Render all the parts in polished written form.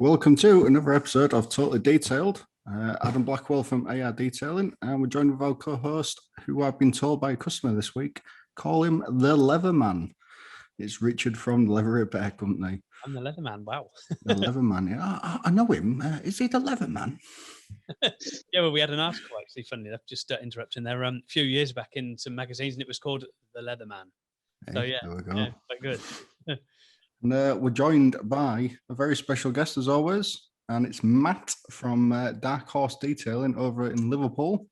Welcome to another episode of Totally Detailed. Adam Blackwell from AR Detailing, and we're joined with our co-host, who I've been told by a customer this week, call him the Leatherman. It's Richard from the Leather Repair Company. I'm the Leatherman, wow. The Leatherman, yeah. I know him. Is he the Leatherman? Yeah, well, we had an article, actually, funnily enough, just interrupting there, a few years back in some magazines, and it was called The Leatherman. Hey, So, yeah, there we go. yeah, quite good. And we're joined by a very special guest, as always, and it's Matt from Dark Horse Detailing over in Liverpool.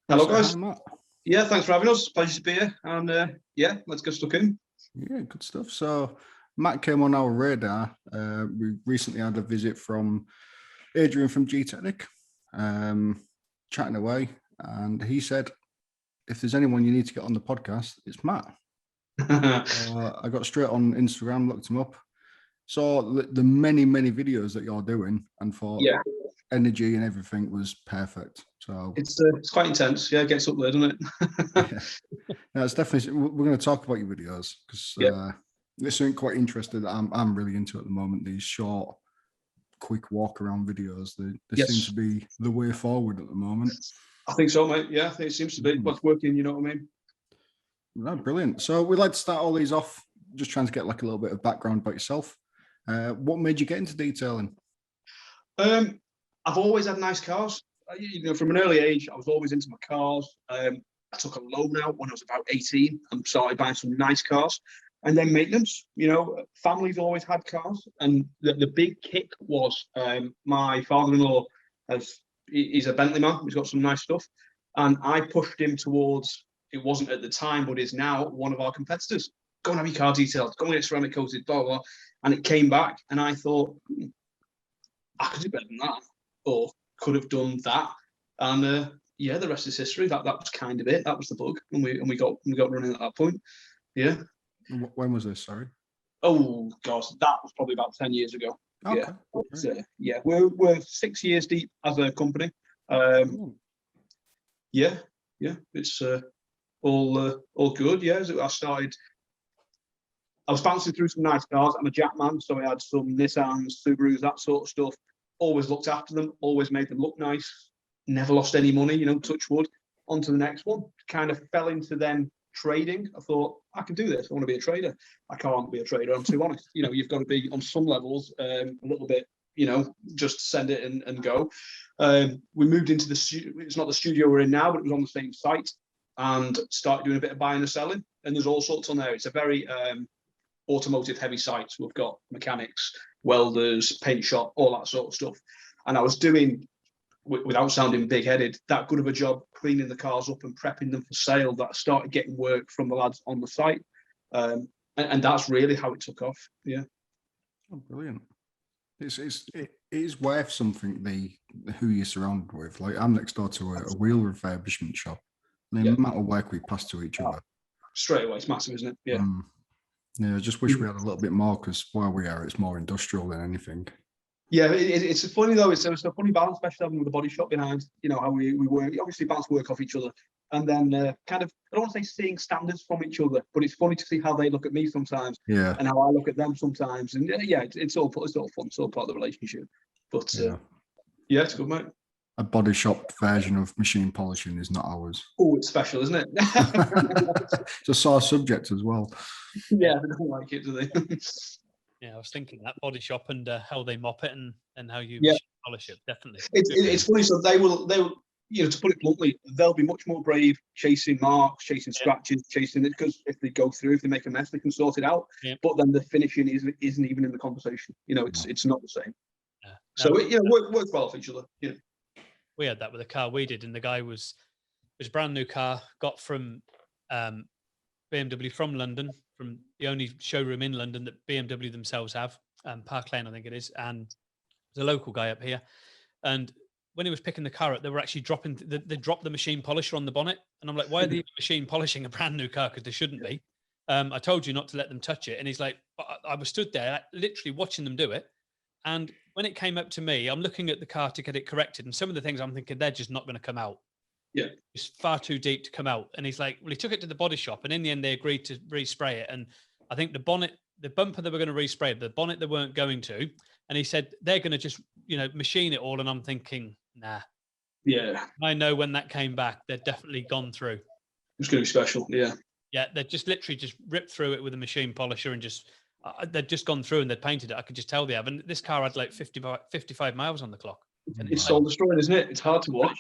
Hello, guys. Hi, Matt. Yeah, thanks for having us. Pleasure to be here. And yeah, let's get stuck in. Yeah, good stuff. So Matt came on our radar. We recently had a visit from Adrian from Gtechniq, chatting away, and he said, if there's anyone you need to get on the podcast, it's Matt. I got straight on Instagram, looked him up, saw the many videos that you're doing, and thought energy and everything was perfect. So it's quite intense. Yeah, it gets up there, doesn't it? yeah. No, it's definitely. We're going to talk about your videos because there's something quite interesting that I'm really into at the moment. These short, quick walk around videos. They seem to be the way forward at the moment. I think so, mate. Yeah, I think it seems to be what's working. You know what I mean? No, brilliant. So we'd like to start all these off just trying to get like a little bit of background about yourself. What made you get into detailing? I've always had nice cars. You know, from an early age, I was always into my cars. I took a loan out when I was about 18 and started buying some nice cars. And then maintenance, you know, families always had cars. And the big kick was my father-in-law he's a Bentley man. He's got some nice stuff. And I pushed him towards, it wasn't at the time, but is now one of our competitors. Go and have your car detailed, go and get ceramic coated, blah, blah, blah. And it came back and I thought, I could do better than that, or could have done that. And yeah, the rest is history. That was kind of it. That was the bug. And we got running at that point. Yeah. When was this? Sorry. Oh gosh, that was probably about 10 years ago. Okay. Yeah. But, yeah, we're 6 years deep as a company. Yeah, it's all good. Yeah, I was bouncing through some nice cars. I'm a Jap man, so I had some Nissans, Subarus, that sort of stuff. Always looked after them, always made them look nice. Never lost any money, you know, touch wood. On to the next one. Kind of fell into then trading. I thought, I can do this. I want to be a trader. I can't be a trader, I'm too honest. You know, you've got to be on some levels a little bit, you know, just send it and go. We moved into it's not the studio we're in now, but it was on the same site, and started doing a bit of buying and selling. And there's all sorts on there. It's a very automotive heavy site. So we've got mechanics, welders, paint shop, all that sort of stuff. And I was doing, without sounding big-headed, that good of a job cleaning the cars up and prepping them for sale that I started getting work from the lads on the site. And that's really how it took off. Yeah. Oh, brilliant. It is worth something, who you're surrounded with. Like, I'm next door to a wheel refurbishment shop. The amount of work we pass to each other. Straight away, it's massive, isn't it? Yeah. Yeah, I just wish we had a little bit more, because where we are, it's more industrial than anything. Yeah, it's funny though. It's a funny balance, especially having with the body shop behind. You know how we work. We obviously bounce work off each other, and then kind of, I don't want to say seeing standards from each other, but it's funny to see how they look at me sometimes, and how I look at them sometimes. And yeah, it's all fun. It's all part of the relationship. But yeah, it's good, mate. A body shop version of machine polishing is not ours. Oh, it's special, isn't it? It's a sore subject as well. Yeah, they don't like it, do they? Yeah, I was thinking that body shop and how they mop it and how you polish it. Definitely. It's funny. So they will, you know, to put it bluntly, they'll be much more brave chasing marks, chasing scratches, chasing it, because if they go through, if they make a mess, they can sort it out. Yeah. But then the finishing isn't even in the conversation. You know, it's not the same. Yeah. So it, you know, works well for each other. You know. We had that with a car we did, and the guy was a brand new car, got from BMW from London, from the only showroom in London that BMW themselves have, Park Lane, I think it is, and there's a local guy up here. And when he was picking the car up, they were actually they dropped the machine polisher on the bonnet. And I'm like, why are they machine polishing a brand new car? Because they shouldn't be. I told you not to let them touch it. And he's like, I was stood there literally watching them do it. And when it came up to me, I'm looking at the car to get it corrected. And some of the things I'm thinking, they're just not going to come out. Yeah. It's far too deep to come out. And he's like, well, he took it to the body shop. And in the end, they agreed to respray it. And I think the bonnet the bumper they were going to respray, the bonnet they weren't going to, and he said they're going to just machine it all. And I'm thinking, nah. Yeah. I know when that came back, they'd definitely gone through. It's going to be special. Yeah. Yeah, they'd just literally just ripped through it with a machine polisher and just they'd just gone through and they'd painted it. I could just tell they have. And this car had like 55 miles on the clock. It's soul destroying, isn't it? It's hard to watch.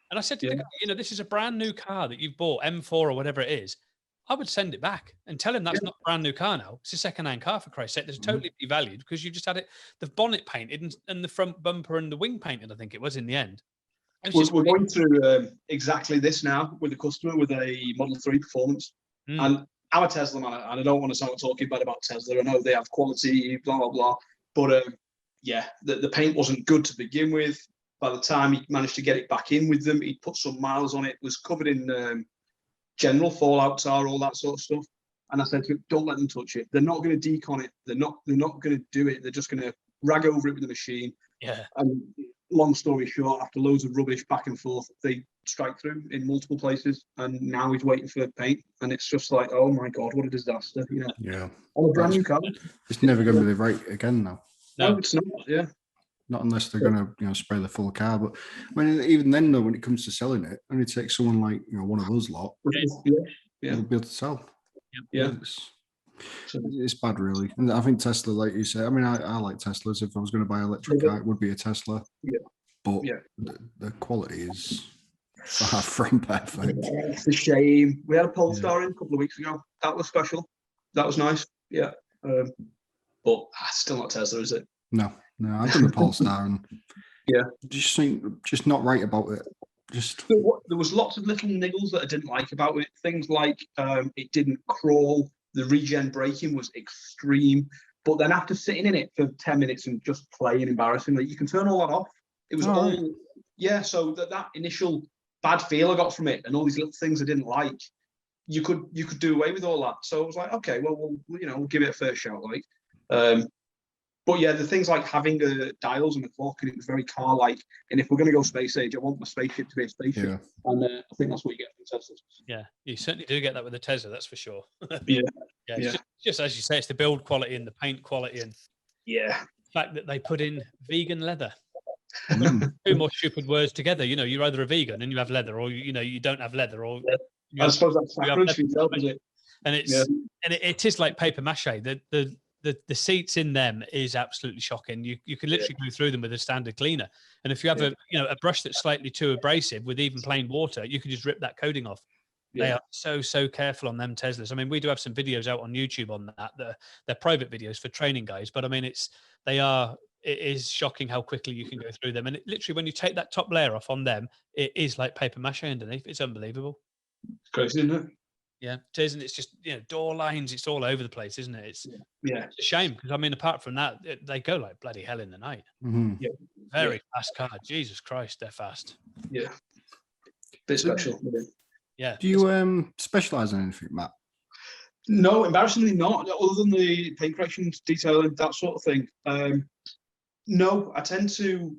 And I said to the guy, this is a brand new car that you've bought, M4 or whatever it is. I would send it back and tell him that's not a brand new car now. It's a second-hand car, for Christ's sake. There's totally devalued because you just had it, the bonnet painted and the front bumper and the wing painted, I think it was in the end. We're going through exactly this now with a customer with a Model 3 Performance. And I'm a Tesla man, and I don't want to sound talking bad about Tesla. I know they have quality, blah, blah, blah. But the paint wasn't good to begin with. By the time he managed to get it back in with them, he'd put some miles on it, was covered in general fallout tar, all that sort of stuff. And I said to him, don't let them touch it. They're not going to decon it. They're not going to do it. They're just going to rag over it with the machine. Yeah. And long story short, after loads of rubbish back and forth, they strike through in multiple places. And now he's waiting for paint. And it's just like, oh my God, what a disaster. Yeah. On a brand new car. It's never going to be right again now. No, it's not. Yeah. Not unless they're going to, spray the full car. But even then, though, when it comes to selling it, only takes someone like one of us lot, yeah, will be able to sell. Yeah, it's bad, really. And I think Tesla, like you said, I like Teslas. If I was going to buy an electric car, it would be a Tesla. Yeah, but the quality is far from perfect. It's a shame. We had a Polestar in a couple of weeks ago. That was special. That was nice. Yeah, but still not Tesla, is it? No, I've done the Polestar and just not right about it. There was lots of little niggles that I didn't like about it. Things like it didn't crawl, the regen braking was extreme. But then after sitting in it for 10 minutes and just playing embarrassingly, you can turn all that off. It was so that initial bad feel I got from it and all these little things I didn't like, you could do away with all that. So I was like, okay, well, we'll give it a first shot, like. But yeah, the things like having dials and a clock, and it was very car-like. And if we're going to go space age, I want my spaceship to be a spaceship. Yeah. And I think that's what you get from Teslas. Yeah, you certainly do get that with the Tesla, that's for sure. Yeah. Just as you say, it's the build quality and the paint quality and the fact that they put in vegan leather. Two more stupid words together. You're either a vegan and you have leather, or you don't have leather, or I suppose that's sacrilege for yourself, is it? And it is like paper mache. The seats in them is absolutely shocking. You can literally go through them with a standard cleaner, and if you have a brush that's slightly too abrasive with even plain water, you can just rip that coating off. They are so careful on them Teslas. We do have some videos out on YouTube on that. They're private videos for training guys, but it is shocking how quickly you can go through them. And literally, when you take that top layer off on them, it is like paper mache underneath. It's unbelievable. It's crazy, isn't it? Yeah, it is, and it's just door lines. It's all over the place, isn't it? It's a shame because apart from that, they go like bloody hell in the night. Mm-hmm. Yeah, very fast car. Jesus Christ, they're fast. Yeah, bit special. Yeah. Do you specialize in anything, Matt? No, embarrassingly not. Other than the paint corrections, detailing, that sort of thing. No, I tend to.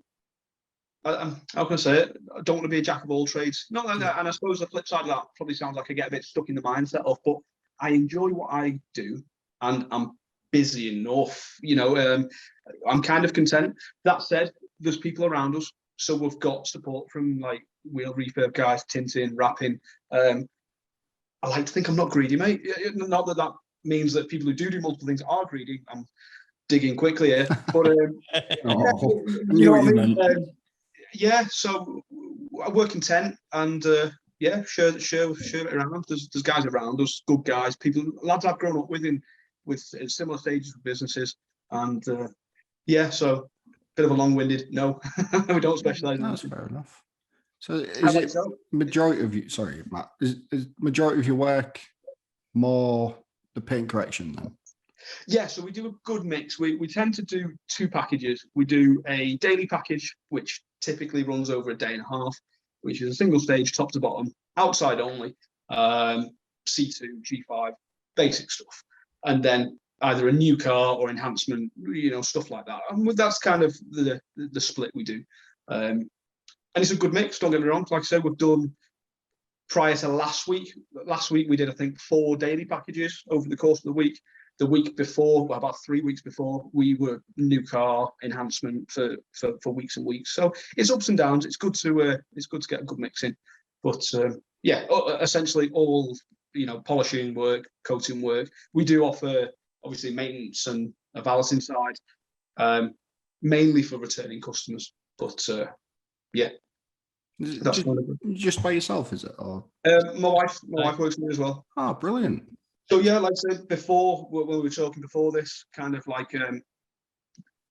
How can I say it? I don't want to be a jack of all trades. Not like that. And I suppose the flip side of that probably sounds like I get a bit stuck in the mindset of, but I enjoy what I do and I'm busy enough. I'm kind of content. That said, there's people around us. So we've got support from like wheel refurb guys, tinting, wrapping. I like to think I'm not greedy, mate. Not that means that people who do multiple things are greedy. I'm digging quickly here. But yeah, so I work in tent and share it around. There's guys around us, good guys, lads I've grown up with with similar stages of businesses, and so bit of a long-winded. No, we don't specialize. That's fair enough. So is it majority of you? Sorry, Matt. Is majority of your work more the paint correction then? Yeah, so we do a good mix. We tend to do two packages. We do a daily package, which typically runs over a day and a half, which is a single stage, top to bottom, outside only, C2, G5, basic stuff. And then either a new car or enhancement, stuff like that. And that's kind of the split we do. And it's a good mix, don't get me wrong. Like I said, we've done, prior to last week we did, I think, 4 daily packages over the course of the week. the week before, well, about 3 weeks before, we were new car enhancement for weeks and weeks. So it's ups and downs. It's good to get a good mix in. But yeah, essentially all, you know, polishing work, coating work. We do offer obviously maintenance and a valeting side, mainly for returning customers. But yeah, that's just by yourself, is it? Or my wife works with me as well. Oh, brilliant. So yeah, like I said before, when we were talking before this, kind of like,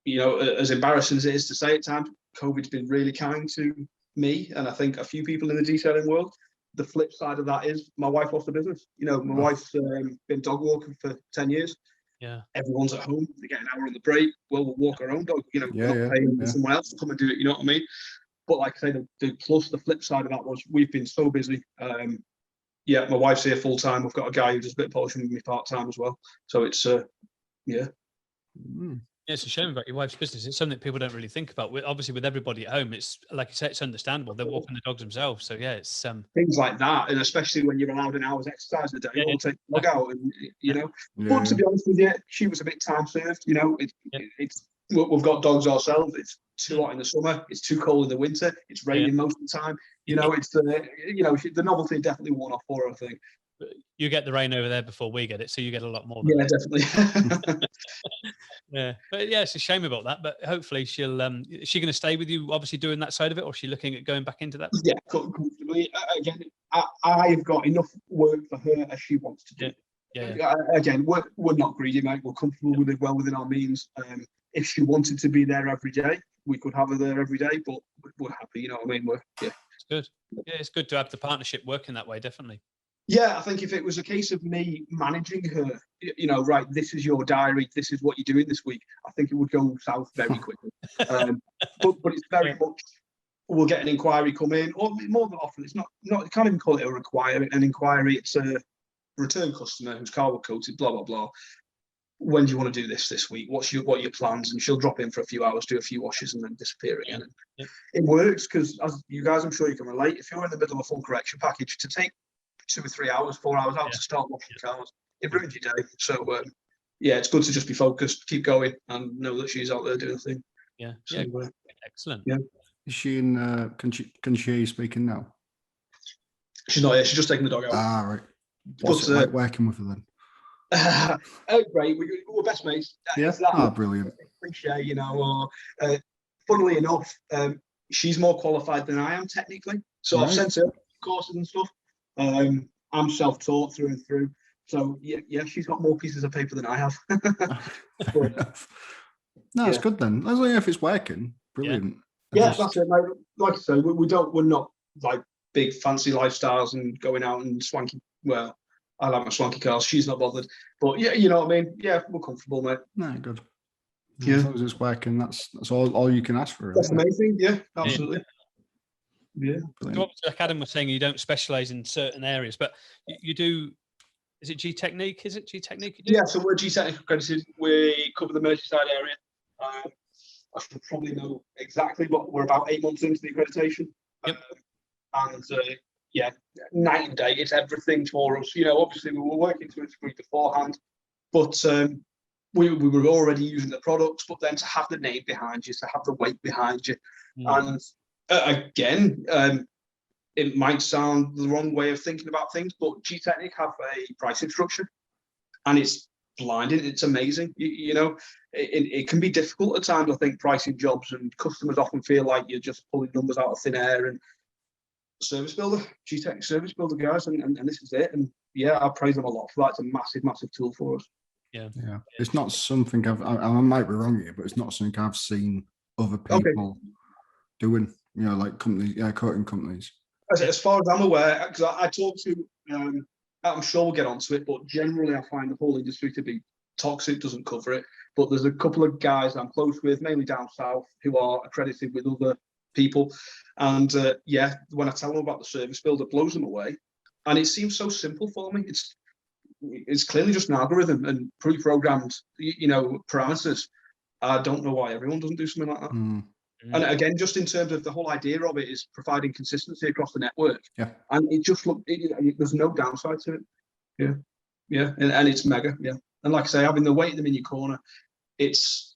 you know, as embarrassing as it is to say at times, COVID's been really kind to me, and I think a few people in the detailing world. The flip side of that is my wife lost the business. You know, my wife's been dog walking for 10 years. Yeah. Everyone's at home. They get an hour on the break. Well, we'll walk our own dog. You know, we're not paying someone else to come and do it. You know what I mean? But like I say, the flip side of that was we've been so busy. Yeah, my wife's here full time. We've got a guy who does a bit of polishing with me part time as well. So it's yeah. Yeah, it's a shame about your wife's business. It's something that people don't really think about. Obviously, with everybody at home, it's like you say, it's understandable. They're walking the dogs themselves. So yeah, it's things like that, and especially when you're allowed an hour's exercise a day, we'll take the dog out, and you know. But to be honest with you, she was a bit time served. You know, it's we've got dogs ourselves. It's too hot in the summer. It's too cold in the winter. It's raining most of the time. You know, it's you know, the novelty definitely worn off for her, I think. You get the rain over there before we get it, so you get a lot more. Yeah, definitely. Yeah, but yeah, it's a shame about that. But hopefully, she'll. Is she going to stay with you, obviously doing that side of it, or is she looking at going back into that? Yeah, comfortably. Again, I've got enough work for her as she wants to do. Yeah. Again, we're not greedy, mate. We're comfortable with it, well within our means. If she wanted to be there every day, we could have her there every day. But we're happy, you know what I mean? It's good. Yeah, it's good to have the partnership working that way, definitely. Yeah, I think if it was a case of me managing her, you know, right, this is your diary, this is what you're doing this week, I think it would go south very quickly. But it's very much, we'll get an inquiry come in, or more than often, it's not you can't even call it an inquiry, it's a return customer whose car was coated, blah, blah, blah. When do you want to do this week? What are your plans? And she'll drop in for a few hours, do a few washes, and then disappear again. And it works because, as you guys, I'm sure you can relate, if you're in the middle of a full correction package, to take 2 or 3 hours, 4 hours out to start washing cars, it ruins your day. So yeah, it's good to just be focused, keep going, and know that she's out there doing a thing. Yeah, so, excellent. Yeah. Is she in? Can she hear you speaking now? She's not here. She's just taking the dog out. Ah, right. What's it like working with her then? Great. We're best mates. Yeah. Brilliant. Cliche, you know. Or funnily enough, she's more qualified than I am technically. So I've sent her courses and stuff. I'm self-taught through and through. So yeah, she's got more pieces of paper than I have. No, it's good then. As long as it's working, brilliant. Yeah, that's it, mate. Like I say, we're not like big fancy lifestyles and going out and swanky. Well, I like my swanky cars. She's not bothered. But yeah, you know what I mean. Yeah, we're comfortable, mate. No, good. Yeah. As long as it's working, that's all you can ask for. That's amazing. Yeah, absolutely. Yeah. So obviously, like Adam was saying, you don't specialize in certain areas, but you do. Is it Gtechnique? Is it Gtechnique? Yeah, so we're Gtechniq accredited. We cover the Merseyside area. I should probably know exactly, but we're about 8 months into the accreditation. Yep. And yeah, night and day, it's everything for us. You know, obviously we were working to a degree beforehand, but we were already using the products. But then to have the name behind you, to have the weight behind you, and again, it might sound the wrong way of thinking about things, but Gtechniq have a pricing structure, and it's blinding. It's amazing. You know, it can be difficult at times, I think, pricing jobs, and customers often feel like you're just pulling numbers out of thin air. And service builder, Gtech service builder guys, and this is it. And yeah, I praise them a lot for that. It's a massive, massive tool for us. Yeah. It's not something I might be wrong here, but it's not something I've seen other people doing. You know, like companies, coating companies. As far as I'm aware, because I talk to, I'm sure we'll get onto it, but generally I find the whole industry to be toxic, doesn't cover it. But there's a couple of guys I'm close with, mainly down south, who are accredited with other people. And yeah, when I tell them about the service builder, it blows them away. And it seems so simple for me. It's clearly just an algorithm and pre-programmed, you know, parameters. I don't know why everyone doesn't do something like that. And again, just in terms of the whole idea of it is providing consistency across the network. Yeah. And it just there's no downside to it. Yeah. And it's mega. Yeah. And like I say, having the weight of them in your corner, it's,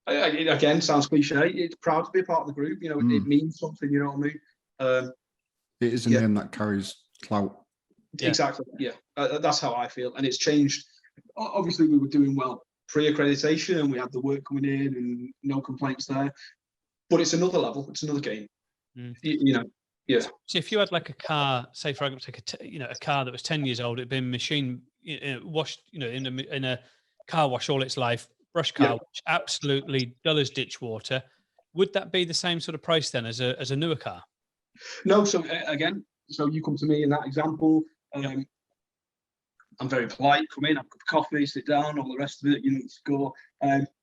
it again, sounds cliche. It's proud to be a part of the group. You know, it means something. You know what I mean? It is a name that carries clout. Exactly. Yeah, that's how I feel. And it's changed. Obviously, we were doing well pre-accreditation, and we had the work coming in, and no complaints there. But it's another level. It's another game. You know. Yeah. So if you had like a car, say for argument's sake, a car that was 10 years old, it'd been machine washed, in a car wash all its life, brush car wash, absolutely dull as ditch water. Would that be the same sort of price then as a newer car? No. So again, so you come to me in that example. I'm very polite. Come in, have a cup of coffee, sit down, all the rest of it. You need to go.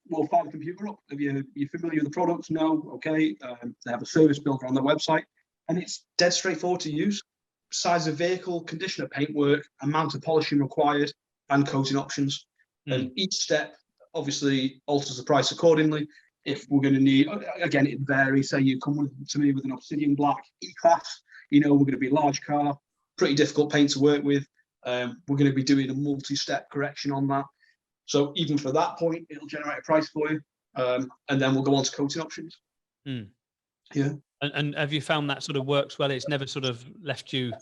We'll fire the computer up. Are you familiar with the products? No. Okay. They have a service builder on their website. And it's dead straightforward to use. Size of vehicle, condition of paintwork, amount of polishing required, and coating options. And each step obviously alters the price accordingly. If we're going to need, again, it varies. Say you come to me with an Obsidian Black E-Class, we're going to be a large car, pretty difficult paint to work with. We're going to be doing a multi-step correction on that. So even for that point, it'll generate a price for you. And then we'll go on to coating options. Yeah. And have you found that sort of works well? It's never sort of left you.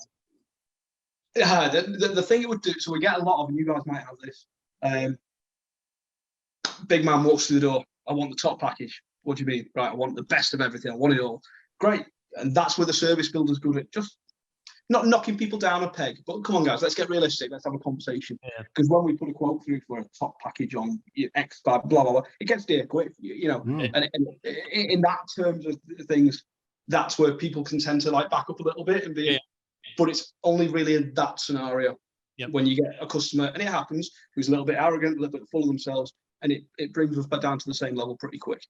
Yeah, the thing it would do. So we get a lot of, and you guys might have this. Big man walks through the door. I want the top package. What do you mean? Right, I want the best of everything. I want it all. Great. And that's where the service builder's good at just not knocking people down a peg. But come on, guys, let's get realistic. Let's have a conversation. Because when we put a quote through for a top package on X, blah, blah, blah, it gets dear quick, And in that terms of things, that's where people can tend to like back up a little bit and be, but it's only really in that scenario when you get a customer, and it happens, who's a little bit arrogant, a little bit full of themselves, and it brings us back down to the same level pretty quick.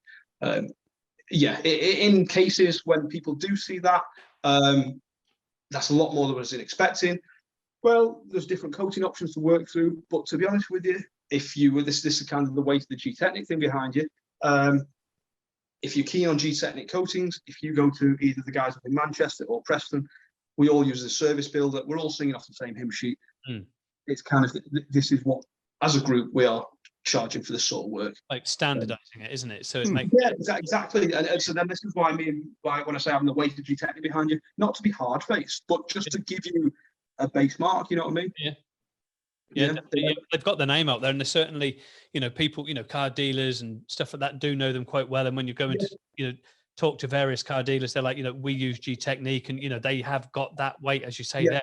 In cases when people do see that, that's a lot more than I was expecting. Well, there's different coating options to work through, but to be honest with you, if you were this is kind of the weight of the Gtechniq thing behind you. If you're keen on Gtechniq coatings, if you go to either the guys up in Manchester or Preston, we all use the service builder. We're all singing off the same hymn sheet. It's kind of, this is what, as a group, we are charging for this sort of work. Like standardizing it, isn't it? So it makes exactly. And so then this is what I mean by when I say having the weight of Gtechniq behind you, not to be hard-faced, but just to give you a base mark, you know what I mean? Yeah, they've got the name out there, and there's certainly, people, car dealers and stuff like that do know them quite well. And when you go into, talk to various car dealers, they're like, we use Gtechnique, and they have got that weight, as you say, there.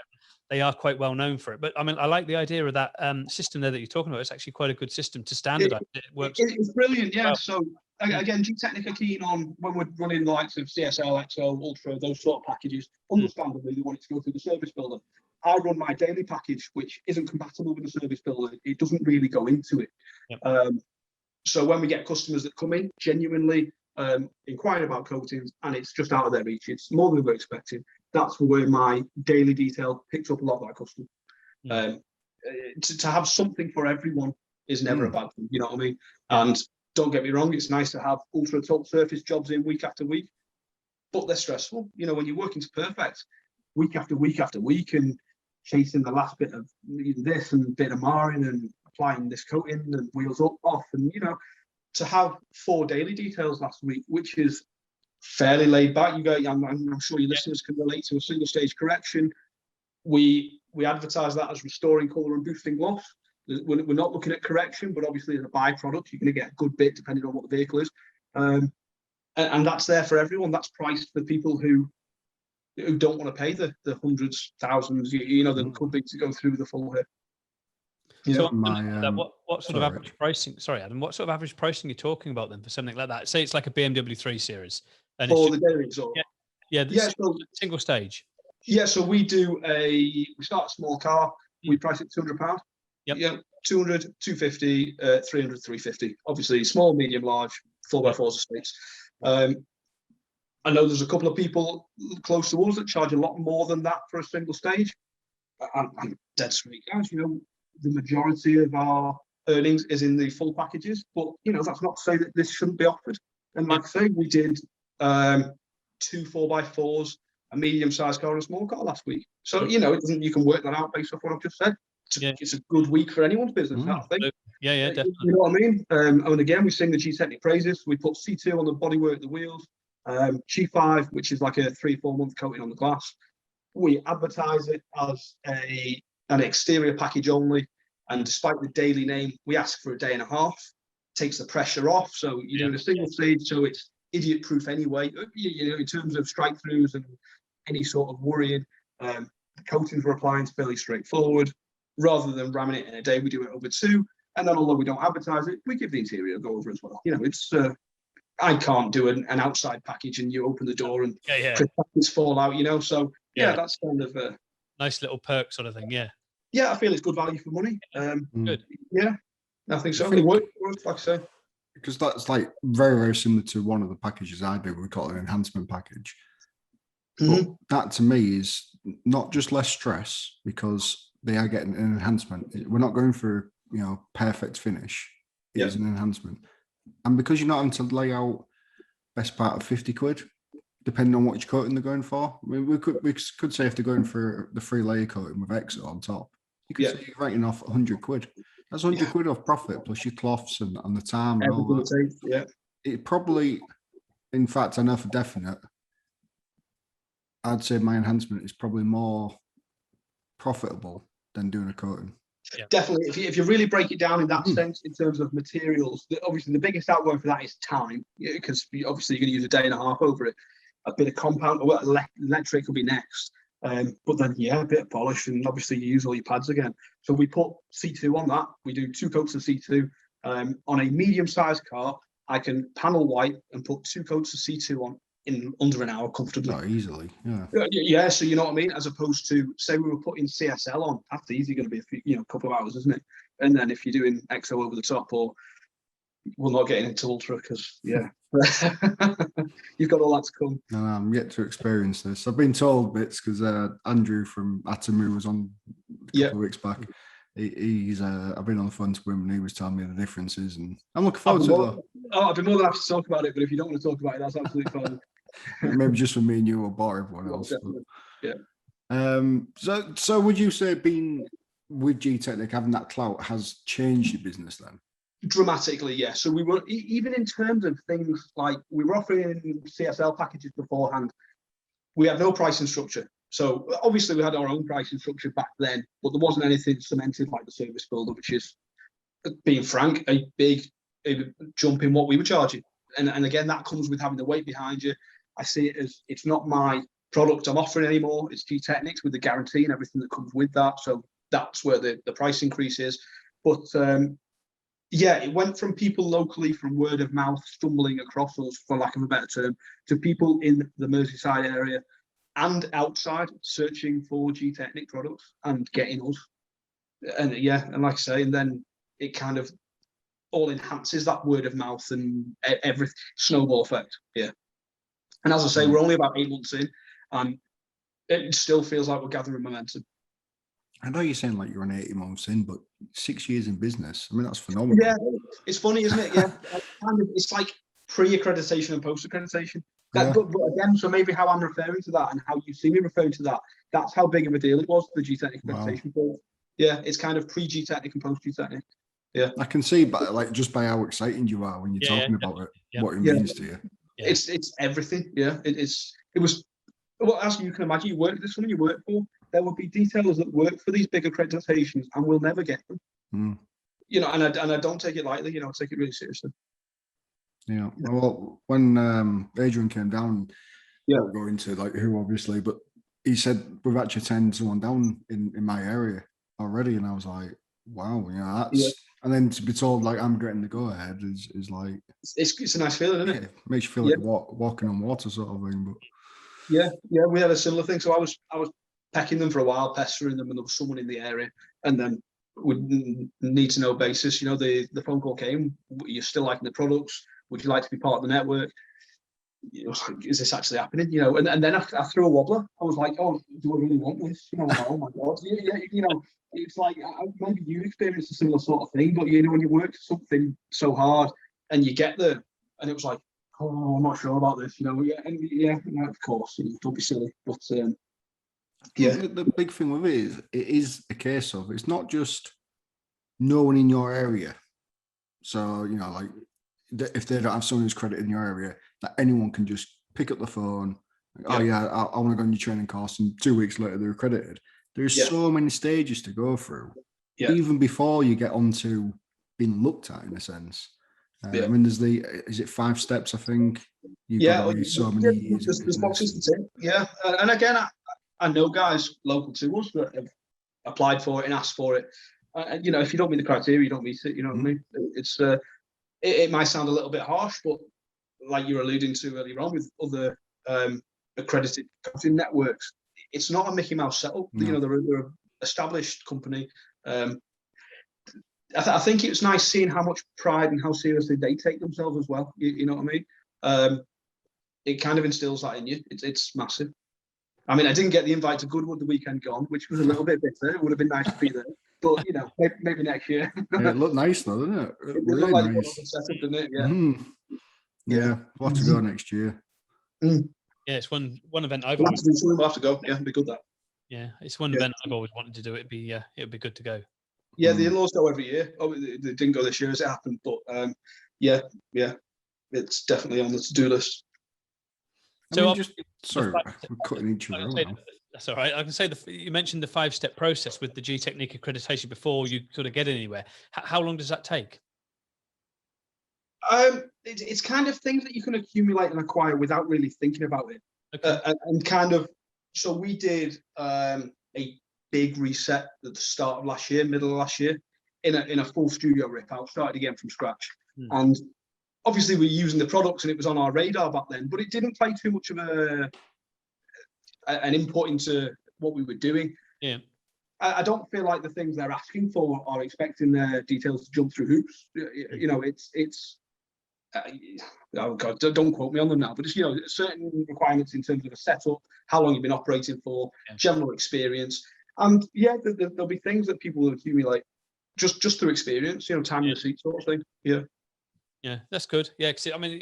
They are quite well known for it. But I mean, I like the idea of that system there that you're talking about. It's actually quite a good system to standardize. It works. It's brilliant, yeah. Well. So again, Gtechniq are keen on when we're running the likes of CSL, XO, Ultra, those sort of packages. Understandably, they want it to go through the service builder. I run my daily package, which isn't compatible with the service builder. It doesn't really go into it. So when we get customers that come in genuinely inquiring about coatings, and it's just out of their reach, it's more than we were expecting. That's where my daily detail picks up a lot of that customer. To have something for everyone is never a bad thing, you know what I mean? And don't get me wrong, it's nice to have ultra top surface jobs in week after week, but they're stressful. When you're working to perfect week after week after week and chasing the last bit of this and bit of marring and applying this coating and wheels up, off, and to have 4 daily details last week, which is fairly laid back. I'm sure your listeners can relate to a single stage correction. We advertise that as restoring colour and boosting gloss. We're not looking at correction, but obviously as a byproduct, you're going to get a good bit depending on what the vehicle is. And that's there for everyone. That's priced for people who don't want to pay the hundreds, thousands, that could be to go through the full hit. So what sort of average pricing? Sorry, Adam. What sort of average pricing are you talking about then for something like that? Say it's like a BMW 3 Series. And for the dailies, or single stage. Yeah, so we start a small car. We price it £200. Yeah, 200, 250, 300, 350. Obviously, small, medium, large, 4x4s estates. I know there's a couple of people close to us that charge a lot more than that for a single stage. I'm dead straight, guys. The majority of our earnings is in the full packages, but that's not to say that this shouldn't be offered. And like I say, we did 2 4x4s, a medium-sized car, and a small car last week. So you can work that out based off what I've just said. It's a good week for anyone's business. I think. Yeah, definitely. You know what I mean? And again, we sing the Gtechniq praises. We put C2 on the bodywork, the wheels. G5, which is like a 3-4 month coating on the glass. We advertise it as an exterior package only. And despite the daily name, we ask for a day and a half. Takes the pressure off. So you're doing a single stage, so it's idiot proof anyway. You know, in terms of strike throughs and any sort of worrying. The coatings we're applying is fairly straightforward. Rather than ramming it in a day, we do it over 2. And then, although we don't advertise it, we give the interior a go over as well. You know, it's I can't do an outside package and you open the door and crystals fall out. You know, so that's kind of a nice little perk sort of thing. Yeah, I feel it's good value for money. Good. Yeah, I think so. It works, like I say. Because that's like very, very similar to one of the packages I do. We call it an enhancement package. But that to me is not just less stress because they are getting an enhancement. We're not going for, you know, perfect finish. It is an enhancement. And because you're not having to lay out best part of 50 quid, depending on which coating they're going for. I mean, we could say if they're going for the 3-layer coating with EXO on top, you could say you're writing off 100 quid. That's 100 quid off profit plus your cloths and the time and all that. It probably, in fact, I know for definite, I'd say my enhancement is probably more profitable than doing a coating. Definitely. If you really break it down in that sense, in terms of materials, obviously the biggest outgoing for that is time, because obviously you're going to use a day and a half over it. A bit of compound, or electric will be next. But then, a bit of polish, and obviously you use all your pads again. So we put C2 on that. We do 2 coats of C2. On a medium-sized car, I can panel white and put 2 coats of C2 on in under an hour comfortably. Oh, easily, yeah. So you know what I mean. As opposed to, say, we were putting CSL on, that's easy going to be a few, couple of hours, isn't it? And then if you're doing EXO over the top, or we're not getting into ultra because you've got all that to come. No, I'm yet to experience this. I've been told bits because Andrew from Atomu was on a couple of weeks back. He's I've been on the phone to him and he was telling me the differences, and I'm looking forward to that. I'd be more than happy to talk about it, but if you don't want to talk about it, that's absolutely fine. Maybe just for me and you or bar everyone else. But, So would you say being with Gtechniq, having that clout has changed your business then? Dramatically, yeah. So we were, even in terms of things like, we were offering CSL packages beforehand. We had no pricing structure. So obviously we had our own pricing structure back then, but there wasn't anything cemented like the service builder, which is, being frank, a big jump in what we were charging. And again, that comes with having the weight behind you. I see it as, it's not my product I'm offering anymore. It's Gtechniq's with the guarantee and everything that comes with that. So that's where the price increase is. But it went from people locally, from word of mouth, stumbling across us, for lack of a better term, to people in the Merseyside area and outside searching for Gtechniq products and getting us. And and like I say, and then it kind of all enhances that word of mouth and every snowball effect. And as I say, we're only about 8 months in, and it still feels like we're gathering momentum. I know you're saying like you're on 80 months in, but 6 years in business, I mean, that's phenomenal. Yeah, it's funny, isn't it? Yeah, it's like pre-accreditation and post-accreditation. But again, so maybe how I'm referring to that and how you see me referring to that, that's how big of a deal it was, the Gtechniq accreditation. Wow. Yeah, it's kind of pre-Gtechniq and post-Gtechniq. Yeah, I can see, but like just by how excited you are when you're talking about it, what it means to you. It's everything. Yeah, it was. Well, as you can imagine, you work. There's someone you work for. There will be detailers that work for these big accreditations, and we'll never get them. You know, and I don't take it lightly. You know, I take it really seriously. Yeah. Well, when Adrian came down, we'll go into like who obviously, but he said we've actually turned someone down in my area already, and I was like, wow, that's. Yeah. And then to be told like I'm getting the go ahead is like it's a nice feeling, isn't it? It makes you feel like walking on water sort of thing. But we had a similar thing. So I was pecking them for a while, pestering them, and there was someone in the area, and then with need to know basis, you know, the phone call came. You're still liking the products? Would you like to be part of the network? You know, is this actually happening? You know, and then I threw a wobbler. I was like, oh, do I really want this? You know, oh my god, you know. It's like, maybe you experienced a similar sort of thing, but you know, when you work something so hard and you get there, and it was like, oh, I'm not sure about this, you know. Of course, you know, don't be silly. But the big thing with it is a case of it's not just no one in your area So, you know, like if they don't have someone who's credited in your area, that anyone can just pick up the phone. Oh yeah, I want to go on your training course, and 2 weeks later they're accredited. There's so many stages to go through, even before you get onto being looked at, in a sense. I mean, is it 5 steps? I think you've got to read so many years. There's boxes to tick. Yeah, and again, I know guys local to us that have applied for it and asked for it. You know, if you don't meet the criteria, you don't meet it. You know what I mean? It's it might sound a little bit harsh, but like you're alluding to earlier on with other accredited coaching networks, it's not a Mickey Mouse setup. No. You know, they're an established company. I think it's nice seeing how much pride and how seriously they take themselves as well. You know what I mean? It kind of instills that in you. It's massive. I mean, I didn't get the invite to Goodwood the weekend gone, which was a little bit bitter. It would have been nice to be there, but you know, maybe next year. It looked nice though, didn't it? It really looked nice. Setup, didn't it? Yeah. Yeah, we'll have to go next year. Yeah, it's one event I've always. We'll have to go. Yeah, it'd be good that. Yeah, it's one event I've always wanted to do. It'd be good to go. Yeah, the in-laws go every year. Oh, they didn't go this year as it happened, but yeah, it's definitely on the to-do list. So sorry, we're cutting each other off. That's all right. I can say you mentioned the 5-step process with the Gtechnique accreditation before you sort of get anywhere. How long does that take? It's kind of things that you can accumulate and acquire without really thinking about it. Okay. And kind of, so we did a big reset at the start of last year, middle of last year, in a full studio rip out, started again from scratch. And obviously we're using the products and it was on our radar back then, but it didn't play too much of an input into what we were doing. Yeah. I don't feel like the things they're asking for are expecting their details to jump through hoops. You know, it's oh God, don't quote me on them now, but it's, you know, certain requirements in terms of a setup, how long you've been operating for, general experience. And yeah, there'll be things that people will accumulate just through experience, you know, time in the seat sort of thing. Yeah, that's good. Yeah, because I mean,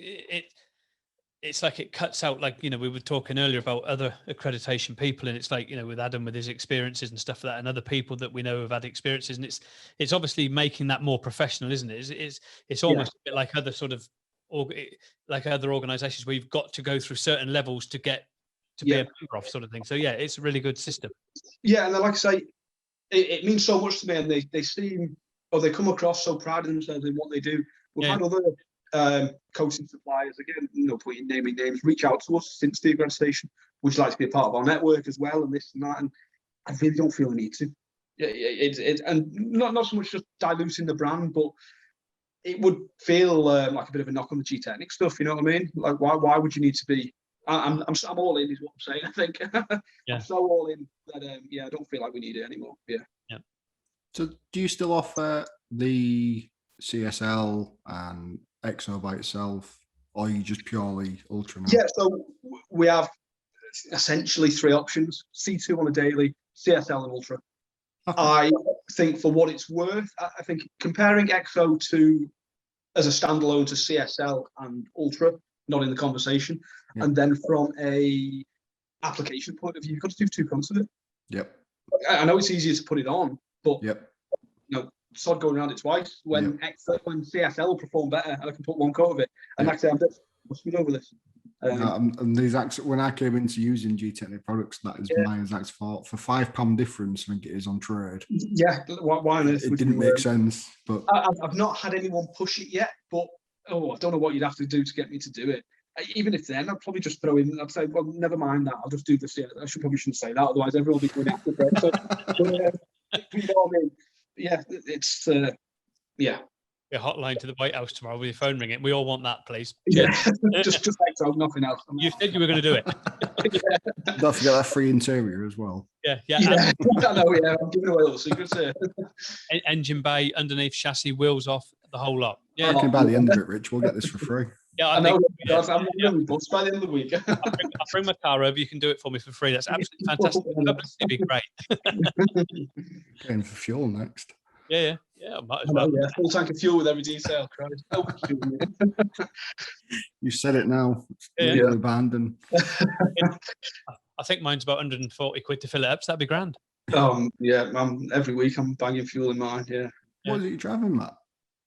it's like it cuts out, like, you know, we were talking earlier about other accreditation people, and it's like, you know, with Adam with his experiences and stuff like that, and other people that we know have had experiences, and it's obviously making that more professional, isn't it? It's almost a bit like other sort of like other organizations where you've got to go through certain levels to get to be a member of, sort of thing. So yeah, it's a really good system. Yeah, and then, like I say, it means so much to me, and they seem, or they come across so proud of themselves in what they do. We've had other coaching suppliers, again, no point in naming names, reach out to us since the accreditation. Would you like to be a part of our network as well, and this and that? And I really don't feel the need to. And not so much just diluting the brand, but it would feel like a bit of a knock on the Gtechniq stuff. You know what I mean? Like, why would you need to be? I'm all in, is what I'm saying. I think I'm so all in that I don't feel like we need it anymore. Yeah. So, do you still offer the CSL and XO by itself, or are you just purely Ultra now? Yeah, so we have essentially 3 options: C2 on a daily, CSL and Ultra. Okay. I think for what it's worth, I think comparing XO as a standalone to CSL and Ultra, not in the conversation. Yep. And then from a application point of view, you've got to do 2 counts of it. Yep. I know it's easier to put it on, but you know, sod going around it twice. When CSL perform better, and I can put 1 coat of it, and like I say, I'm just speed over this. And these when I came into using G10 products, that is my exact fault. For £5 difference, I think it is on trade. Yeah, why on earth? It didn't make sense. But I've not had anyone push it yet. But I don't know what you'd have to do to get me to do it. Even if then, I'd probably just throw in. I'd say, well, never mind that. I'll just do this. Yeah, I probably shouldn't say that. Otherwise, everyone will be going after it. So, you know what I mean? Yeah, it's a hotline to the White House tomorrow with your phone ringing. We all want that, please. Yeah, just like nothing else. You said you were going to do it. Don't forget that free interior as well. Yeah. I know. Yeah, I'm giving away all the secrets here. Engine bay, underneath chassis, wheels off, the whole lot. Yeah, you can buy the end of it, Rich. We'll get this for free. Yeah, I know. I'm going to be booked by the end of the week. I'll bring my car over. You can do it for me for free. That's absolutely fantastic. It'd be great. Going for fuel next. Yeah. I might as well. Yeah, full tank of fuel with every detail. You said it now. It's abandoned. I think mine's about 140 quid to fill it up, so that'd be grand. Yeah, every week I'm banging fuel in mine. Yeah. What are you driving, Matt?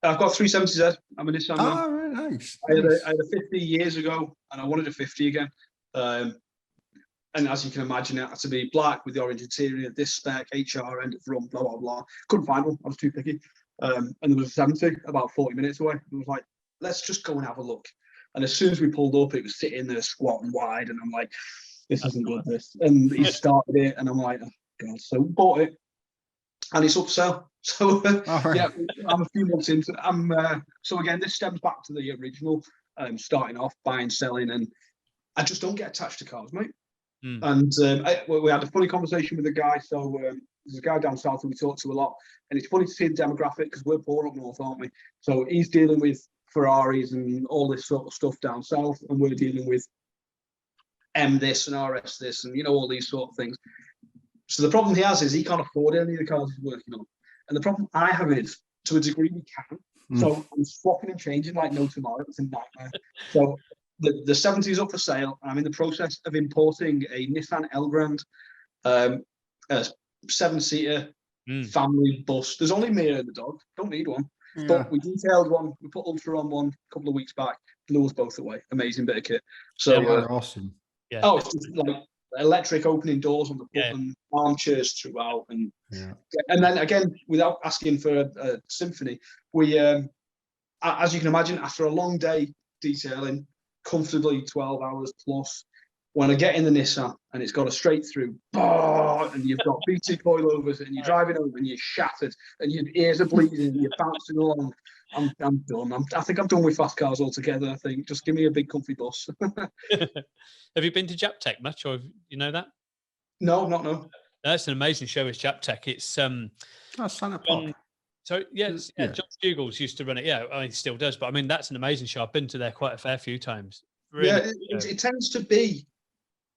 I've got 370Z. I'm a Nissan man. Oh, right, nice. I had a 50 years ago, and I wanted a 50 again. And as you can imagine, it had to be black with the orange interior, this spec, HR, end of run, blah, blah, blah. Couldn't find one. I was too picky. And there was a 70 about 40 minutes away. I was like, let's just go and have a look. And as soon as we pulled up, it was sitting there squatting wide. And I'm like, this isn't good, this. And he started it, and I'm like, oh, God. So bought it, and it's up for sale. So, yeah, I'm a few months into it. So again, this stems back to the original, starting off, buying, selling, and I just don't get attached to cars, mate. And we had a funny conversation with a guy. So there's a guy down south who we talk to a lot, and it's funny to see the demographic because we're poor up north, aren't we? So he's dealing with Ferraris and all this sort of stuff down south, and we're dealing with M this and RS this, and all these sort of things. So the problem he has is he can't afford any of the cars he's working on, and the problem I have is, to a degree, we can. So I'm swapping and changing like no tomorrow. It's a nightmare. So the 70 is up for sale. I'm in the process of importing a Nissan Elgrand, a 7-seater family bus. There's only me and the dog. Don't need one. Yeah. But we detailed one. We put Ultra on one a couple of weeks back. Blew us both away. Amazing bit of kit. So awesome. Yeah. Oh, it's just like electric opening doors on the button, armchairs throughout, and then again, without asking for a symphony, we, as you can imagine, after a long day detailing, comfortably 12 hours plus, when I get in the Nissan and it's got a straight through, and you've got BT coilovers, and you're driving over and you're shattered and your ears are bleeding and you're bouncing along, I'm done. I think I'm done with fast cars altogether. I think just give me a big comfy bus. Have you been to Jap Tech much, or you know that? No. That's an amazing show. It's Jap Tech. It's Santa Pod. So John Stugles used to run it. Yeah, I mean, he still does. But I mean, that's an amazing show. I've been to there quite a fair few times. Really, it tends to be.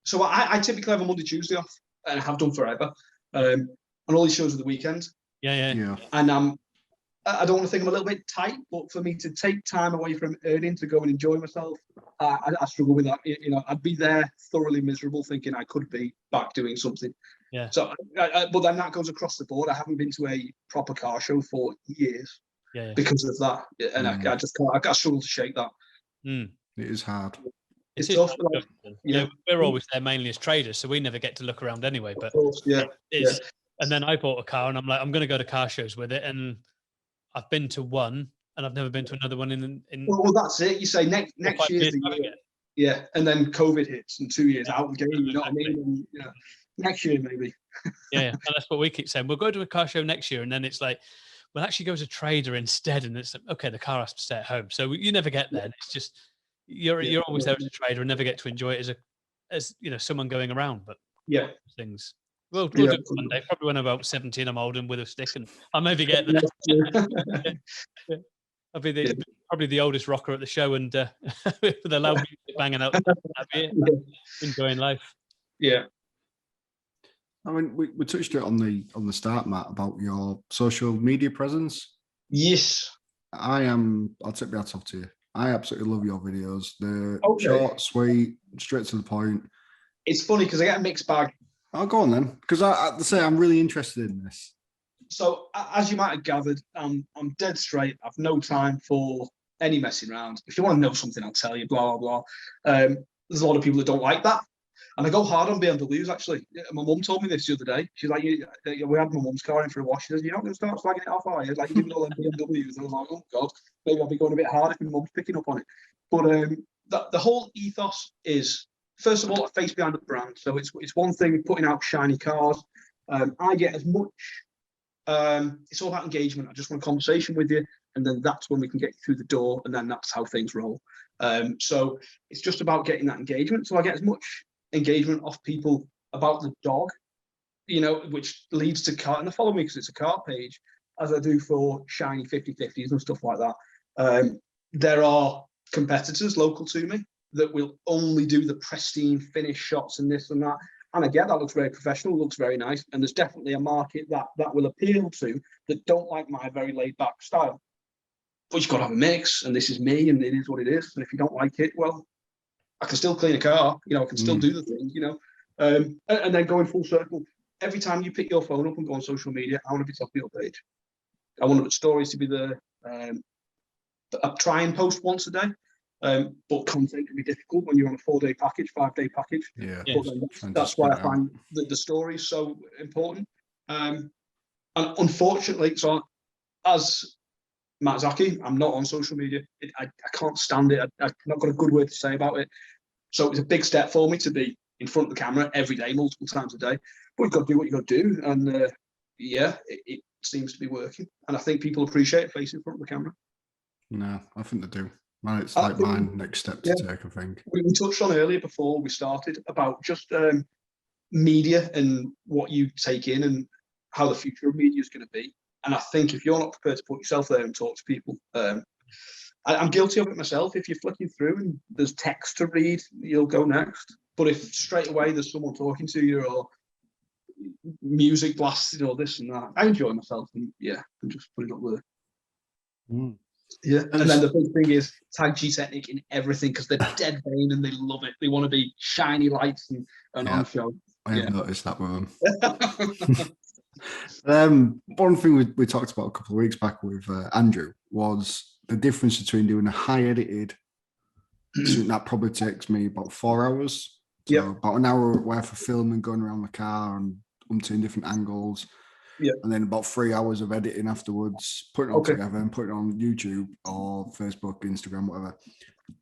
So I typically have a Monday, Tuesday off, and I have done forever. And all these shows are the weekend. Yeah. And I don't want to think I'm a little bit tight, but for me to take time away from earning to go and enjoy myself, I struggle with that. I'd be there thoroughly miserable, thinking I could be back doing something. Yeah. So, but then that goes across the board. I haven't been to a proper car show for years because of that, and I just can't. I struggle to shake that. It is hard. It's tough. We're always there mainly as traders, so we never get to look around anyway. But and then I bought a car, and I'm like, I'm going to go to car shows with it, and I've been to one, and I've never been to another one in well, that's it. You say next year's the year. Yeah, and then COVID hits, and 2 years out of the game. You know what I mean? And, next year maybe. And that's what we keep saying. We'll go to a car show next year, and then it's like, we'll actually go as a trader instead, and it's like, okay, the car has to stay at home, so you never get there. It's just you're always there as a trader and never get to enjoy it as someone going around. But things. We'll do it one day. Probably when I'm about 17, I'm holding with a stick, and I'll maybe get there. I'll be probably the oldest rocker at the show, and with the loud music banging out, enjoying life. Yeah. I mean, we touched it on the start, Matt, about your social media presence. Yes. I'll take my hat off to you. I absolutely love your videos. They're short, sweet, straight to the point. It's funny because I get a mixed bag. I'll go on then, because I'm really interested in this. So, as you might have gathered, I'm dead straight. I've no time for any messing around. If you want to know something, I'll tell you, blah, blah, blah. There's a lot of people that don't like that. And I go hard on BMWs, actually. My mum told me this the other day. She's like, we had my mum's car in for a wash. She says, you're not going to start slagging it off, are you? Like, you give it all them BMWs. And I was like, oh, God, maybe I'll be going a bit hard if my mum's picking up on it. But the whole ethos is, first of all, a face behind the brand. So it's one thing putting out shiny cars. I get as much, it's all about engagement. I just want a conversation with you, and then that's when we can get you through the door, and then that's how things roll. So it's just about getting that engagement. So I get as much engagement off people about the dog, which leads to car, and they follow me because it's a car page, as I do for shiny 50/50s and stuff like that. There are competitors local to me that will only do the pristine finish shots and this and that. And I get that looks very professional, looks very nice. And there's definitely a market that will appeal to that don't like my very laid back style. But you've got to have a mix, and this is me, and it is what it is. And if you don't like it, well, I can still clean a car, I can still do the thing, and then going full circle. Every time you pick your phone up and go on social media, I want to be top of your page. I want the stories to be there. I try and post once a day. But content can be difficult when you're on a 4-day package, 5-day package. Yeah, that's why I find that the story is so important. And unfortunately, so as Matt Zaki, I'm not on social media. I can't stand it. I've not got a good word to say about it. So it was a big step for me to be in front of the camera every day, multiple times a day. But you've got to do what you've got to do. And it seems to be working. And I think people appreciate facing in front of the camera. No, I think they do. Man, it's like my next step to take, I think. We touched on earlier before we started about just media and what you take in and how the future of media is going to be. And I think if you're not prepared to put yourself there and talk to people, I'm guilty of it myself. If you're flicking through and there's text to read, you'll go next. But if straight away there's someone talking to you or music blasted or this and that, I enjoy myself. And I'm just putting it up there. Mm. Yeah, and then the big thing is tag Gtechniq in everything because they're dead vain and they love it. They want to be shiny lights and on show. I have noticed that with them. One thing we talked about a couple of weeks back with Andrew was the difference between doing a high edited, something that probably takes me about 4 hours. So about an hour worth of filming, going around the car and umpteen different angles. Yeah. And then about 3 hours of editing afterwards, putting it all together and putting it on YouTube or Facebook, Instagram, whatever.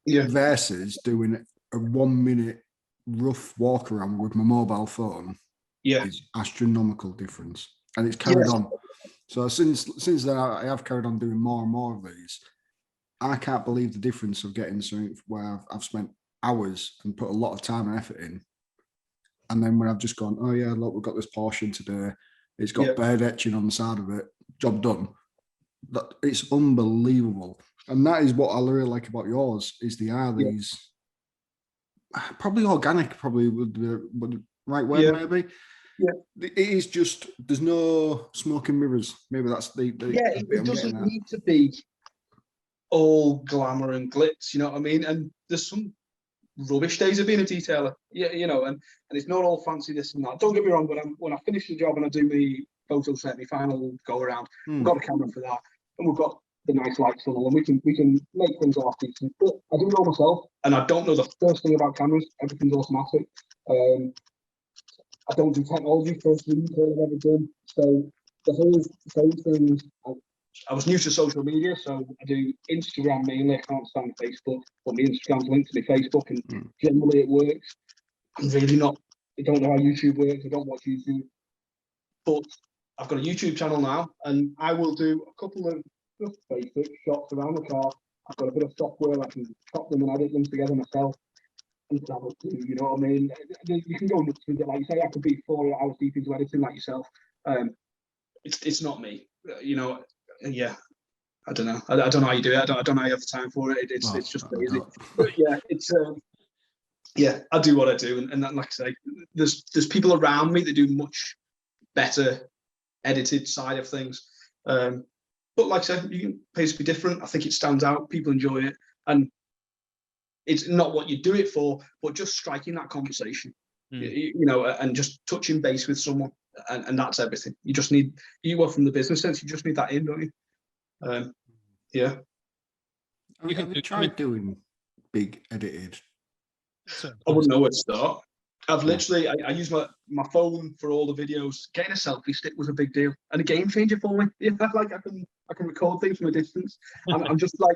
Yeah. Versus doing a 1 minute rough walk around with my mobile phone. Yeah. Is astronomical difference. And it's carried on. So since then I have carried on doing more and more of these. I can't believe the difference of getting something where I've spent hours and put a lot of time and effort in. And then when I've just gone, oh yeah, look, we've got this portion today. It's got bird etching on the side of it. Job done. It's unbelievable. And that is what I really like about yours, is they are these, probably organic, probably would be the right word, maybe. Yeah. It is just, there's no smoke and mirrors. Maybe that's the it doesn't need to be all glamour and glitz, you know what I mean? And there's some rubbish days of being a detailer, and it's not all fancy this and that. Don't get me wrong, but when I finish the job and I do my photo set, my final go around, we've got a camera for that, and we've got the nice lights funnel, and we can make things half decent. But I do it all myself, and I don't know the first thing about cameras. Everything's automatic. I don't do technology first retail I've ever done, so the whole phone thing. I was new to social media, so I do Instagram mainly. I can't stand Facebook, but my Instagram's linked to my Facebook, and generally it works. I'm really I don't know how YouTube works. I don't watch YouTube, but I've got a YouTube channel now, and I will do a couple of just basic shots around the car. I've got a bit of software I can chop them and edit them together myself. And you know what I mean? You can go nuts with it, like you say. I could be 4 hours deep into editing like yourself. It's not me, Yeah, I don't know. I don't know how you do it. I don't know how you have the time for it. It's just crazy. But it's I do what I do, and like I say, there's people around me that do much better edited side of things. But like I said, you can pay to be different. I think it stands out. People enjoy it, and it's not what you do it for, but just striking that conversation, and just touching base with someone, and that's everything. You just need, from the business sense, you just need that in, don't you? Have you tried doing big edited? I wouldn't know where to start. I've literally, I use my phone for all the videos. Getting a selfie stick was a big deal and a game changer for me. Like I can record things from a distance. I'm just like,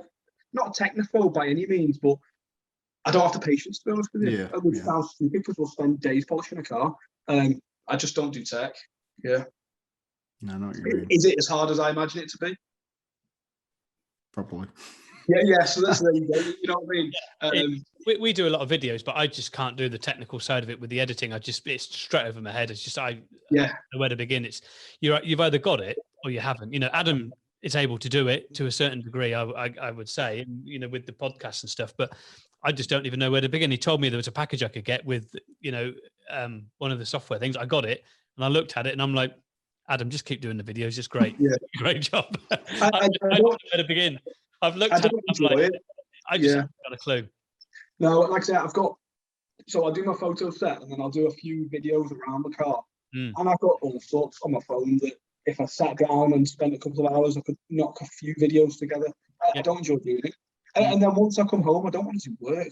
not a technophobe by any means, but I don't have the patience, to be honest with you. It sounds stupid because we'll spend days polishing a car. I just don't do tech. Yeah. No, I know what you mean. Is it as hard as I imagine it to be? Probably. Yeah. So that's there you go. You know what I mean? We do a lot of videos, but I just can't do the technical side of it with the editing. it's straight over my head. It's just I don't know where to begin. It's you've either got it or you haven't. Adam is able to do it to a certain degree, I would say, with the podcast and stuff, but I just don't even know where to begin. He told me there was a package I could get with, one of the software things. I got it and I looked at it and I'm like, Adam, just keep doing the videos. Just great. Yeah. Great job. I don't know where to begin. I've looked at it. I just haven't got a clue. No, like I said, I'll do my photo set and then I'll do a few videos around the car. And I've got all sorts on my phone that if I sat down and spent a couple of hours, I could knock a few videos together. I don't enjoy doing it. And then once I come home, I don't want to do work.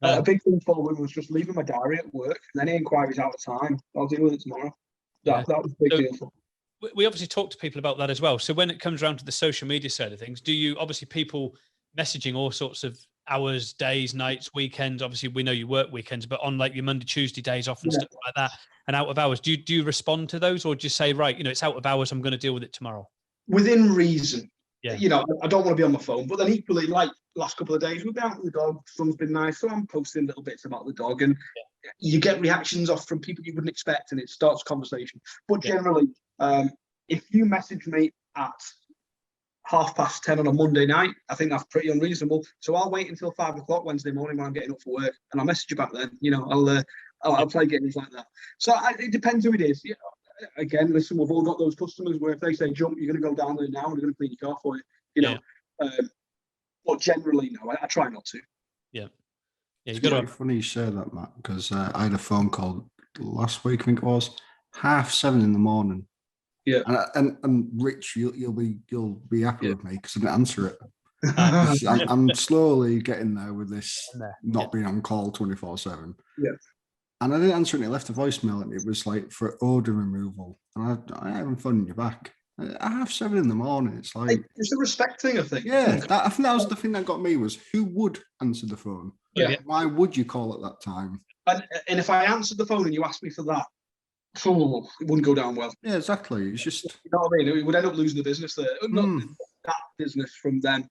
A big thing for women was just leaving my diary at work, and any inquiries out of time, I'll deal with it tomorrow. That was a big deal for me. We obviously talk to people about that as well. So when it comes around to the social media side of things, do you, obviously people messaging all sorts of hours, days, nights, weekends, obviously we know you work weekends, but on like your Monday, Tuesday days off and stuff like that, and out of hours, do you respond to those, or just say, right, it's out of hours, I'm going to deal with it tomorrow? Within reason. Yeah. I don't want to be on my phone, but then equally, like last couple of days, we've been out with the dog, sun's been nice, so I'm posting little bits about the dog, and you get reactions off from people you wouldn't expect, and it starts a conversation. But generally, if you message me at 10:30 on a Monday night, I think that's pretty unreasonable. So I'll wait until 5 o'clock Wednesday morning when I'm getting up for work, and I'll message you back then. I'll play games like that. So it depends who it is. Again, listen, we've all got those customers where if they say jump, you're going to go down there now and they're going to clean your car for you. But generally, no, I try not to. Yeah, it's quite funny you say that, Matt, because I had a phone call last week, I think it was 7:30 in the morning. Yeah, and Rich, you'll be happy with me because I didn't answer it. I'm slowly getting there with this not being on call 24/7. Yeah. And I didn't answer it, and it left a voicemail, and it was like for odor removal. And I haven't phoned you back. At 7:30 in the morning, it's like... It's a respect thing, I think. Yeah, I think that was the thing that got me, was who would answer the phone? Yeah. Why would you call at that time? And if I answered the phone and you asked me for that, it wouldn't go down well. Yeah, exactly. It's just... You know what I mean? We would end up losing the business there. Not that business from them.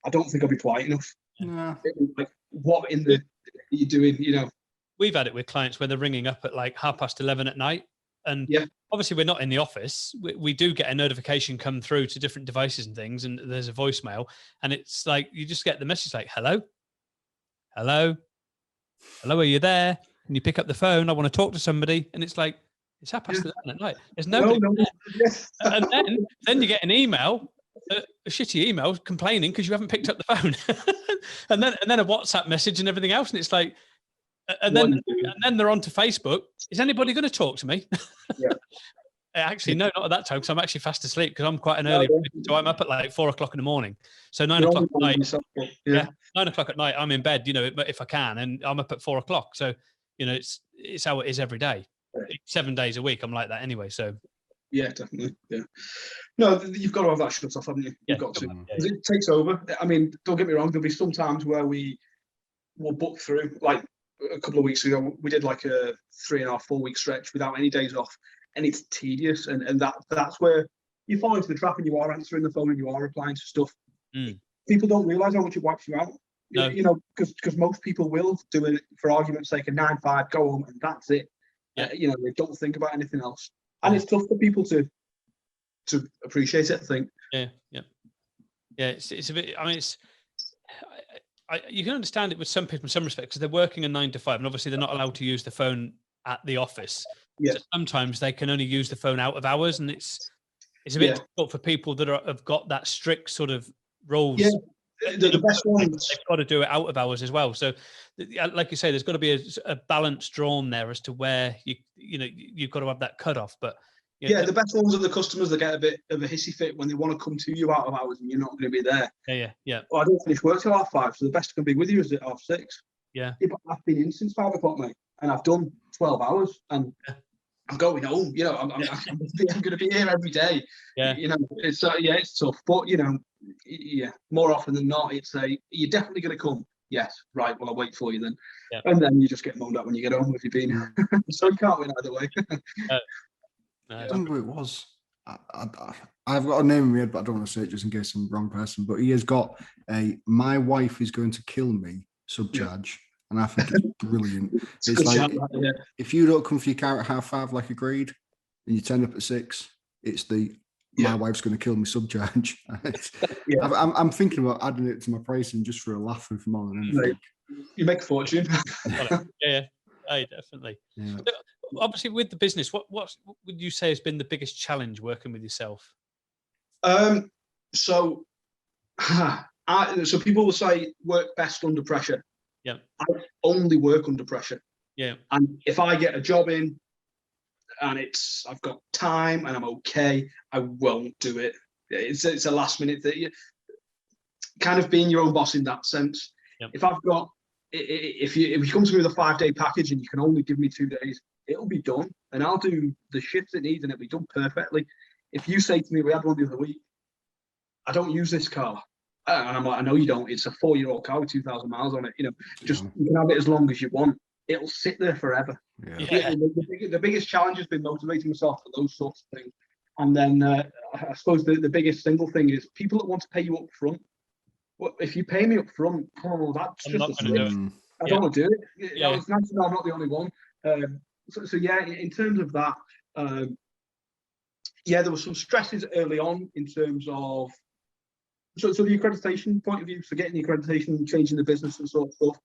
I don't think I'll be polite enough. Yeah. Like, what in the... are you doing, We've had it with clients where they're ringing up at like 11:30 at night. And obviously we're not in the office. We do get a notification come through to different devices and things, and there's a voicemail, and it's like, you just get the message like, hello, are you there? And you pick up the phone, I want to talk to somebody. And it's like, it's 11:30 at night. There's nobody. No. And then you get an email, a shitty email complaining because you haven't picked up the phone. and then a WhatsApp message and everything else. And it's like, and then they're on to Facebook. Is anybody going to talk to me? Yeah. Actually, no, not at that time, because I'm actually fast asleep because I'm quite an early. So I'm up at like 4 o'clock in the morning. So 9 o'clock at night. 9 o'clock at night, I'm in bed, if I can, and I'm up at 4 o'clock. So, it's how it is every day. 7 days a week, I'm like that anyway. So. Yeah, definitely. Yeah. No, you've got to have that shut off, haven't you? You've got to. Yeah. It takes over. I mean, don't get me wrong. There'll be some times where we will book through, like a couple of weeks ago, we did like a 3.5, 4 week stretch without any days off, and it's tedious. And that's where you fall into the trap, and you are answering the phone and you are replying to stuff. People don't realise how much it wipes you out. No. Because most people will do it for argument's sake, a 9-5, go home, and that's it. Yeah. They don't think about anything else. And it's tough for people to appreciate it, I think. Yeah. It's a bit. I mean, you can understand it with some people in some respects because they're working a 9 to 5, and obviously they're not allowed to use the phone at the office. Yeah. So sometimes they can only use the phone out of hours, and it's a bit difficult for people that have got that strict sort of rules. Yeah. The best ones, they've got to do it out of hours as well. So, like you say, there's got to be a balance drawn there as to where you've got to have that cutoff. But the best ones are the customers that get a bit of a hissy fit when they want to come to you out of hours and you're not going to be there. Yeah. Well, I don't finish work till 5:30, so the best I can be with you is at 6:30. Yeah. But I've been in since 5 o'clock, mate, and I've done 12 hours, and I'm going home. I'm going to be here every day. Yeah. It's tough, but more often than not, it's you're definitely going to come. Yes, right. Well, I'll wait for you then, and then you just get moaned at when you get home if you've been. So you can't win either way. I don't know who it was. I've got a name in my head, but I don't want to say it just in case I'm the wrong person. But he has got a "my wife is going to kill me" subcharge. And I think it's brilliant. It's like, if you don't come for your car at 5:30 like agreed, and you turn up at 6, it's the "my wife's going to kill me" subcharge. I'm thinking about adding it to my pricing just for a laugh, if more than anything. You make a fortune. Yeah, definitely. Yeah. So, obviously, with the business, what would you say has been the biggest challenge working with yourself? So people will say work best under pressure. Yeah. I only work under pressure. Yeah. And if I get a job in and I've got time and I'm okay, I won't do it. It's a last minute thing. kind of being your own boss in that sense. Yep. If I've got, if you come to me with a 5-day package and you can only give me 2 days, it'll be done, and I'll do the shifts it needs, and it'll be done perfectly. If you say to me, we had one the other week, I don't use this car, and I'm like, I know you don't. It's a 4-year-old car with 2,000 miles on it. You know, just you can have it as long as you want. It'll sit there forever. Yeah. The biggest challenge has been motivating myself for those sorts of things. And then I suppose the biggest single thing is people that want to pay you up front. Well, if you pay me up front, that's I'm not just going to do it. I don't want to do it. Yeah. It's nice to know I'm not the only one. So yeah, in terms of that, there was some stresses early on in terms of so the accreditation point of view, so getting the accreditation, changing the business and sort of stuff.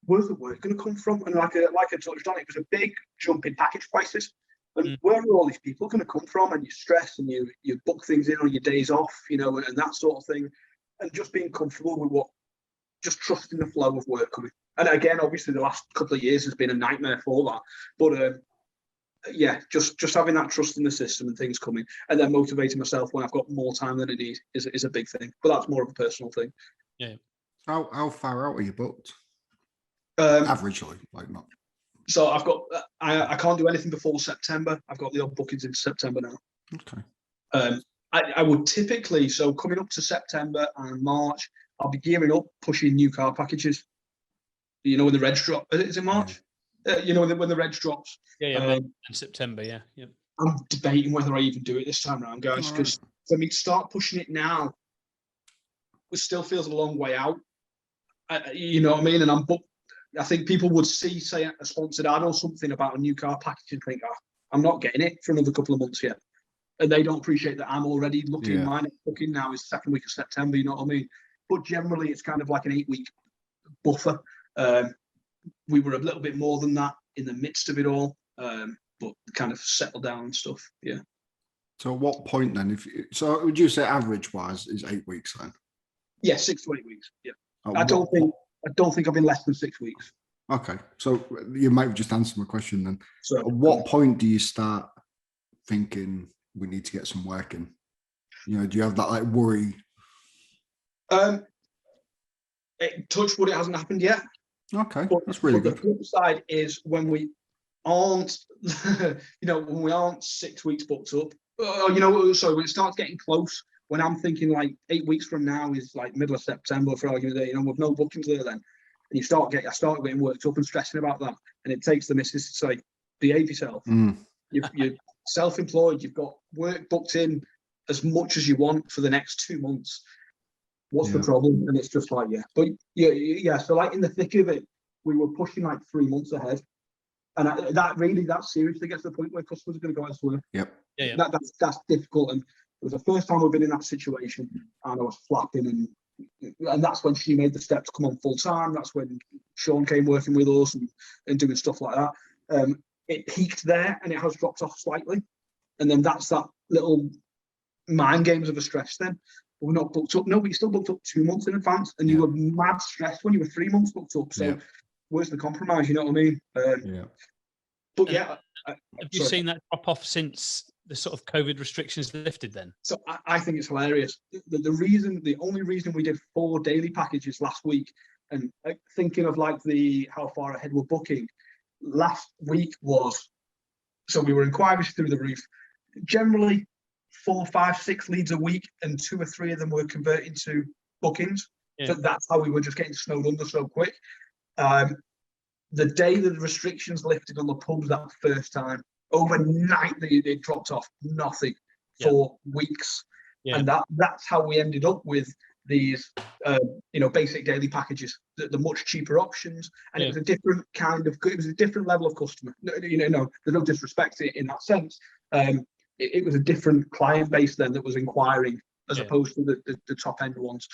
Where's the work going to come from? And like I touched on, it was a big jump in package prices. And where are all these people going to come from? And you stress and you book things in on your days off, you know, and that sort of thing. And just being comfortable with just trusting the flow of work coming. And again, obviously, the last couple of years has been a nightmare for that. But just having that trust in the system and things coming, and then motivating myself when I've got more time than I need is a big thing. But that's more of a personal thing. Yeah. How far out are you booked? Averagely, like not. So I've got I can't do anything before September. I've got the odd bookings into September now. Okay. I would typically, so coming up to September and March, I'll be gearing up, pushing new car packages. You know, when the reg drop, is it March? You know, when the reg drops. Yeah, in September, yeah. I'm debating whether I even do it this time around, guys, because for me to start pushing it now, it still feels a long way out. You know what I mean? And I'm booked. I think people would say a sponsored ad or something about a new car package and think, I'm not getting it for another couple of months yet. And they don't appreciate that I'm already looking. My next booking now is second week of September, you know what I mean? But generally, it's kind of like an 8-week buffer. We were a little bit more than that in the midst of it all, but kind of settled down and stuff, yeah. So at what point then, so would you say average-wise is 8 weeks then? Yeah, 6 to 8 weeks, yeah. I don't think I've been less than 6 weeks. Okay, so you might have just answered my question then. So, at what point do you start thinking we need to get some work in? You know, do you have that like worry? Touch wood, it hasn't happened yet. Okay, that's really good. The flip side is when we aren't, when we aren't 6 weeks booked up. When it starts getting close, when I'm thinking like 8 weeks from now is like middle of September for argument day, with no bookings there then. And I start getting worked up and stressing about that. And it takes the missus to say, behave yourself. You're self-employed, you've got work booked in as much as you want for the next 2 months. What's the problem? And it's just like, But so like in the thick of it, we were pushing like 3 months ahead. And that seriously gets to the point where customers are going to go elsewhere. Yep. Yeah. That's difficult. And it was the first time we've been in that situation, and I was flapping, and that's when she made the step to come on full time. That's when Sean came working with us and doing stuff like that. It peaked there, and it has dropped off slightly. And then that's that little mind games of a stress. Then we're not booked up. No, but you still booked up 2 months in advance, and you were mad stressed when you were 3 months booked up. So where's the compromise? You know what I mean? But have you seen that drop off since the sort of COVID restrictions lifted then? So I think it's hilarious. The only reason we did 4 daily packages last week, and thinking of like how far ahead we're booking, last week was, so we were inquiries through the roof. Generally 4, 5, 6 leads a week, and 2 or 3 of them were converting to bookings. So that's how we were just getting snowed under so quick. The day that the restrictions lifted on the pubs that first time, overnight they dropped off nothing for weeks. And that's how we ended up with these basic daily packages, the much cheaper options. And it was a different it was a different level of customer. There's no disrespect in that sense. It was a different client base then that was inquiring as opposed to the top end ones.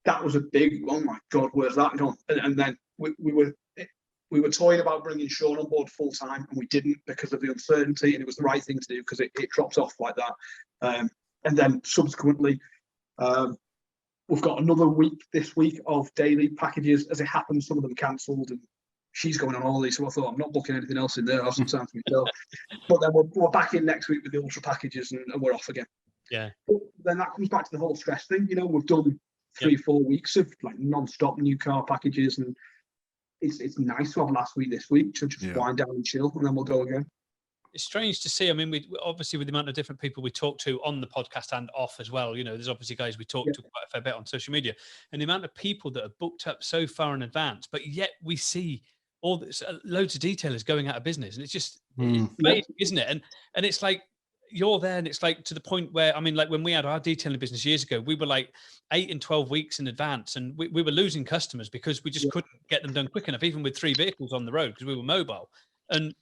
That was a big, oh my God, where's that gone? And then we were toying about bringing Sean on board full time, and we didn't because of the uncertainty, and it was the right thing to do because it dropped off like that. And then subsequently, we've got another week this week of daily packages. As it happens, some of them cancelled, and she's going on holiday, so I thought I'm not booking anything else in there. I'll have some time to myself. But then we're back in next week with the ultra packages, and we're off again. Yeah. But then that comes back to the whole stress thing. We've done 3-4 weeks of like non-stop new car packages, and it's nice to have last week this week to just wind down and chill, and then we'll go again. It's strange to see. I mean, we obviously, with the amount of different people we talk to on the podcast and off as well, there's obviously guys we talk to quite a fair bit on social media, and the amount of people that are booked up so far in advance, but yet we see all this, loads of detailers going out of business, and it's just it's amazing, isn't it? And it's like, you're there, and it's like to the point where, I mean, like when we had our detailing business years ago, we were like 8 and 12 weeks in advance, and we were losing customers because we just couldn't get them done quick enough, even with 3 vehicles on the road, because we were mobile. And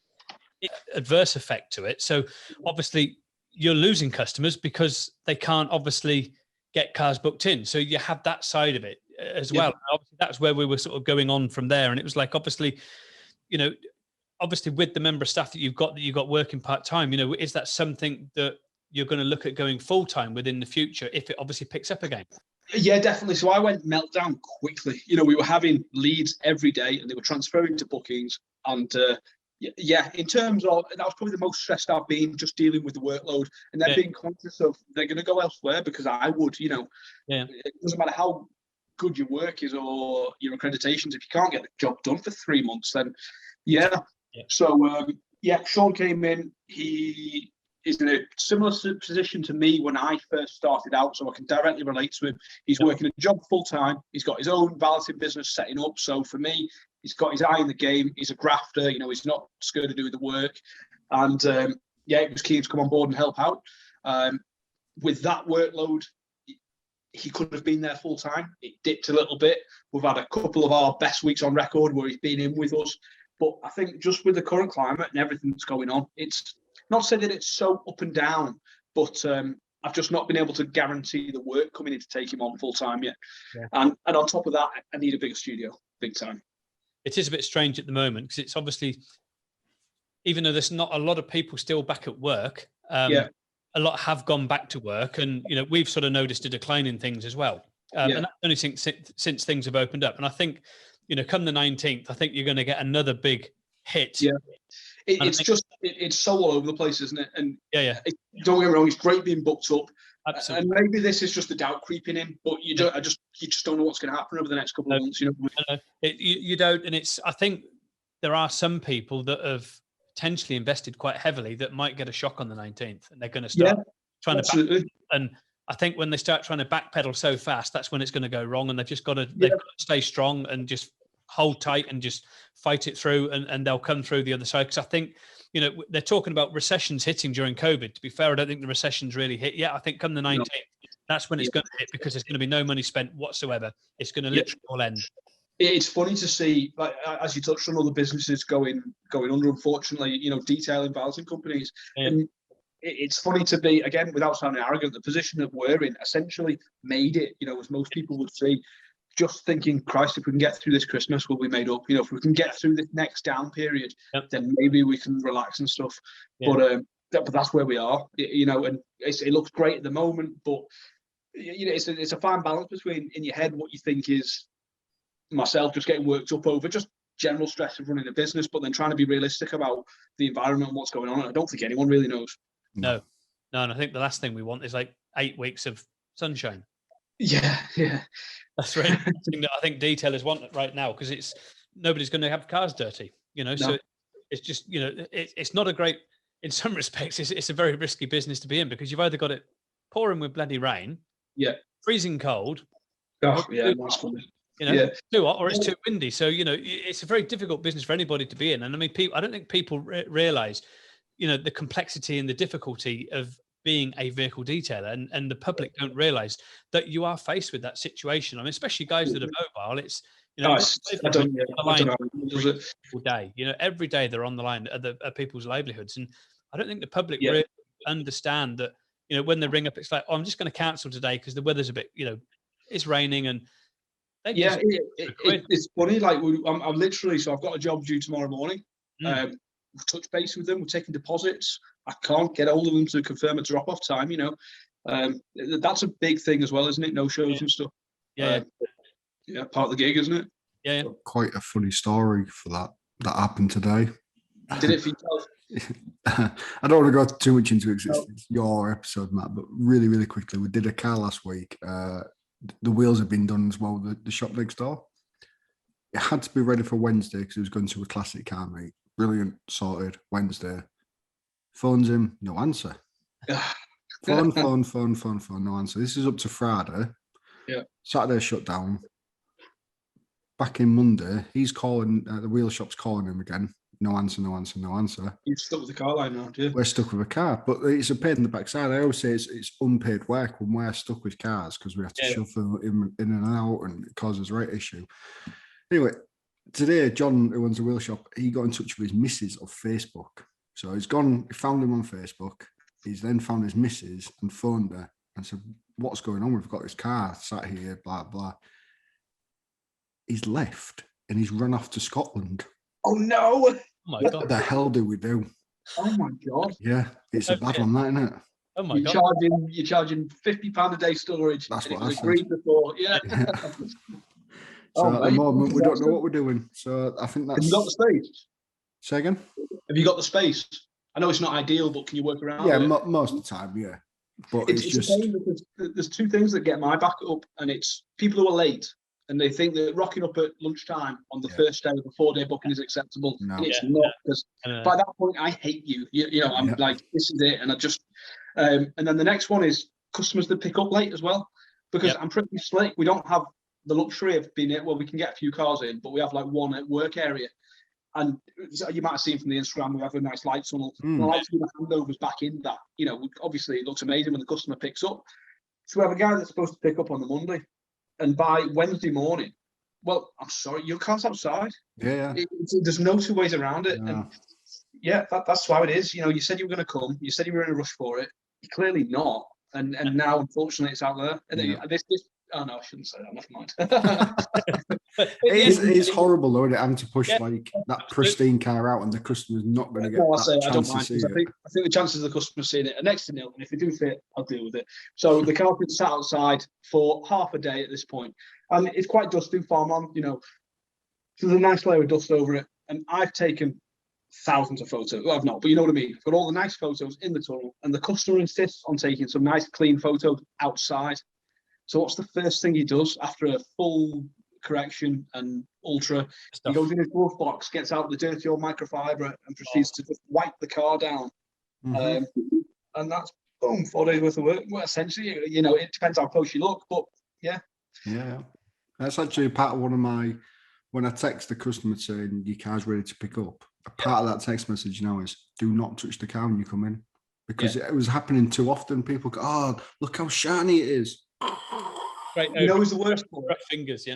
adverse effect to it. So obviously you're losing customers because they can't obviously get cars booked in. So you have that side of it as well. Obviously that's where we were sort of going on from there. And it was like, obviously, obviously with the member of staff that you've got working part-time, is that something that you're going to look at going full-time within the future if it obviously picks up again? Yeah, definitely. So I went meltdown quickly. We were having leads every day and they were transferring to bookings. And in terms of, that was probably the most stressed I've been, just dealing with the workload and then being conscious of they're going to go elsewhere, because I would, it doesn't matter how good your work is or your accreditations, if you can't get the job done for 3 months, then So Sean came in. He is in a similar position to me when I first started out, so I can directly relate to him. He's working a job full time. He's got his own valeting business setting up. So for me, he's got his eye in the game. He's a grafter. He's not scared to do the work. And he was keen to come on board and help out. With that workload, he could have been there full time. It dipped a little bit. We've had a couple of our best weeks on record where he's been in with us. But I think just with the current climate and everything that's going on, it's not to say that it's so up and down, but I've just not been able to guarantee the work coming in to take him on full time yet. And on top of that, I need a bigger studio, big time. It is a bit strange at the moment because it's obviously, even though there's not a lot of people still back at work, a lot have gone back to work, and we've sort of noticed a decline in things as well. And that's only since things have opened up. And I think, come the 19th, I think you're going to get another big hit. Yeah. It's so all over the place, isn't it? And don't get me wrong, it's great being booked up. Absolutely. And maybe this is just the doubt creeping in, but you just don't know what's going to happen over the next couple of months. You don't, and I think there are some people that have potentially invested quite heavily that might get a shock on the 19th, and they're going to start trying to and I think when they start trying to backpedal so fast, that's when it's going to go wrong, and they've got to stay strong and just hold tight and just fight it through, and they'll come through the other side. Because I think, they're talking about recessions hitting during COVID. To be fair, I don't think the recession's really hit yet. I think come the 19th, that's when it's going to hit, because there's going to be no money spent whatsoever. It's going to literally all end. It's funny to see, like, as you touched on, other businesses going under, unfortunately, detailing valeting companies. And it's funny to be, again, without sounding arrogant, the position that we're in essentially made it, as most people would say, just thinking, Christ, if we can get through this Christmas, we'll be made up. If we can get through this next down period, then maybe we can relax and stuff. But that's where we are, and it looks great at the moment, but it's a fine balance between, in your head, what you think is myself just getting worked up over just general stress of running a business, but then trying to be realistic about the environment and what's going on. And I don't think anyone really knows. No, and I think the last thing we want is like 8 weeks of sunshine. Yeah. That's right. That I think detailers want it right now, because nobody's going to have cars dirty, So it's just, it's not a great, in some respects, it's a very risky business to be in, because you've either got it pouring with bloody rain, freezing cold, too hot, or it's too windy. So it's a very difficult business for anybody to be in. And I mean, I don't think people realize, the complexity and the difficulty of being a vehicle detailer, and the public don't realize that you are faced with that situation. I mean, especially guys that are mobile. It's all day. Every day they're on the line at people's livelihoods, and I don't think the public really understand that. When they ring up, it's like, oh, I'm just going to cancel today because the weather's a bit, it's raining, and it's funny. Like I'm literally, so I've got a job due tomorrow morning. Touch base with them. We're taking deposits. I can't get hold of them to confirm a drop-off time. That's a big thing as well, isn't it? No shows and stuff. Part of the gig, isn't it? Yeah. Quite a funny story for that happened today. Did it for yourself? I don't want to go too much into it because it's your episode, Matt, but really, really quickly, we did a car last week. the wheels have been done as well, the shop next door. It had to be ready for Wednesday because it was going to a classic car meet. Brilliant, sorted, Wednesday. Phones him, no answer. Phone, no answer. This is up to Friday. Yeah. Saturday shut down. Back in Monday, he's calling, the wheel shop's calling him again. No answer. You're stuck with the car line now, aren't you? We're stuck with a car, but it's a pain in the backside. I always say it's unpaid work when we're stuck with cars because we have to shuffle in and out and it causes a rate issue. Anyway, today, John, who owns the wheel shop, he got in touch with his missus off Facebook. So he found him on Facebook. He's then found his missus and phoned her and said, what's going on? We've got this car sat here, blah, blah. He's left and he's run off to Scotland. Oh, no. Oh my God. What the hell do we do? Oh, my God. Yeah, it's a bad one, that, isn't it? Oh my You're God. charging £50 a day storage. That's and what it I was said. agreed before. Yeah. So at the mate. moment, we don't know what we're doing. So I think that's... Have you got the space? Say again? Have you got the space? I know it's not ideal, but can you work around Yeah, it? most of the time, yeah. But It's just... a pain because there's two things that get my back up, and it's people who are late and they think that rocking up at lunchtime on the first day of a 4-day booking is acceptable. No. And it's not, because And, by that point I hate you. You know, I'm like, this is it. And I just and then the next one is customers that pick up late as well. Because I'm pretty slick. We don't have the luxury of being we can get a few cars in, but we have like one at work area. And you might have seen from the Instagram, we have a nice light tunnel. And I like to do the handovers back in that. You know, obviously it looks amazing when the customer picks up. So we have a guy that's supposed to pick up on the Monday. And by Wednesday morning, well, I'm sorry, your car's outside. Yeah. There's no two ways around it. No. And that's how it is. You know, you said you were going to come. You said you were in a rush for it. You're clearly not. And now, unfortunately, it's out there. And this oh no, I shouldn't say that. Never mind. It is horrible, though, isn't it? Having to push like that pristine car out, and the customer's not going to get that chance to see it. I think the chances of the customer seeing it are next to nil, and if they do fit, I'll deal with it. So the car's been sat outside for half a day at this point, and it's quite dusty, farmland. You know, so there's a nice layer of dust over it, and I've taken thousands of photos. Well, I've not, but you know what I mean. I've got all the nice photos in the tunnel, and the customer insists on taking some nice, clean photos outside. So what's the first thing he does after a full correction and ultra? He goes in his glove box, gets out the dirty old microfiber, and proceeds to just wipe the car down. And that's boom, 4 days worth of work. Well, essentially, you know, it depends how close you look, but yeah. That's actually part of one of my, when I text the customer saying your car's ready to pick up, a part of that text message now is do not touch the car when you come in, because it was happening too often. People go, oh, look how shiny it is. Right, you know who's the worst for it? Fingers,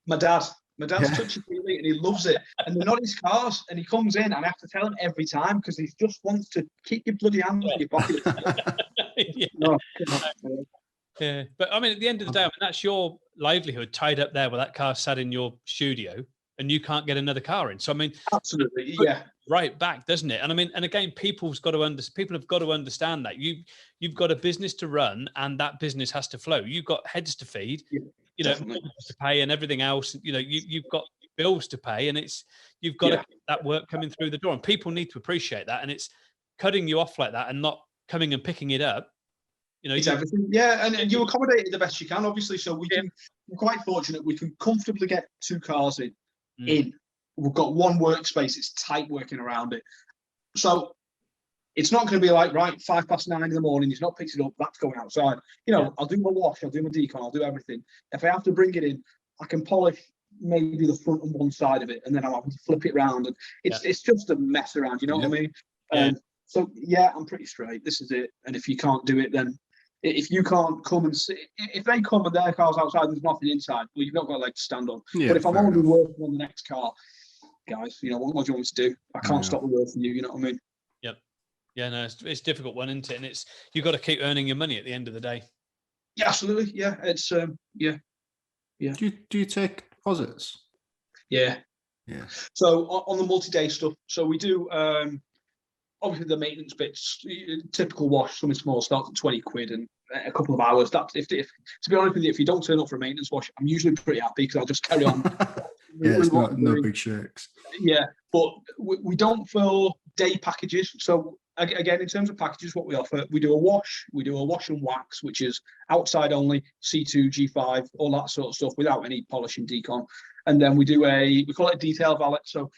My dad's touching feely and he loves it. And they're not his cars. And he comes in and I have to tell him every time because he just wants to keep your bloody hands in your pocket. Yeah, but I mean, at the end of the day, I mean, that's your livelihood tied up there where that car sat in your studio and you can't get another car in. So, I mean, absolutely, right back, doesn't it? And I mean, and again, people have got to understand that you've got a business to run and that business has to flow. You've got heads to feed, you know, to pay and everything else. You know, you've got bills to pay, and you've got to get that work coming through the door, and people need to appreciate that. And it's cutting you off like that and not coming and picking it up. You know, it's everything. And you accommodate it the best you can, obviously. So we're quite fortunate. We can comfortably get 2 cars in. We've got one workspace. It's tight working around it. So it's not going to be like, right, 9:05 in the morning, he's not picked it up, that's going outside. You know, I'll do my wash, I'll do my decon, I'll do everything. If I have to bring it in, I can polish maybe the front and one side of it, and then I'll have to flip it around. And it's just a mess around, you know what I mean? So I'm pretty straight. This is it. And if you can't do it, then if you can't come and see, if they come and their car's outside and there's nothing inside, well, you've not got a leg to stand on. But if I'm only working on the next car, guys, you know, what do you want me to do? I can't stop the work from you, you know what I mean? Yeah, no, it's a difficult one, isn't it? And you've got to keep earning your money at the end of the day. Yeah, absolutely. Yeah, it's Do you take deposits? Yeah. So on the multi-day stuff, so we do obviously the maintenance bits, typical wash, something small starts at 20 quid and a couple of hours. That's if to be honest with you, if you don't turn up for a maintenance wash, I'm usually pretty happy because I'll just carry on. It's no big shakes. Yeah, but we don't fill day packages. So again, in terms of packages, what we offer, we do a wash and wax, which is outside only, C2, G5, all that sort of stuff without any polishing decon. And then we do we call it a detail valet. So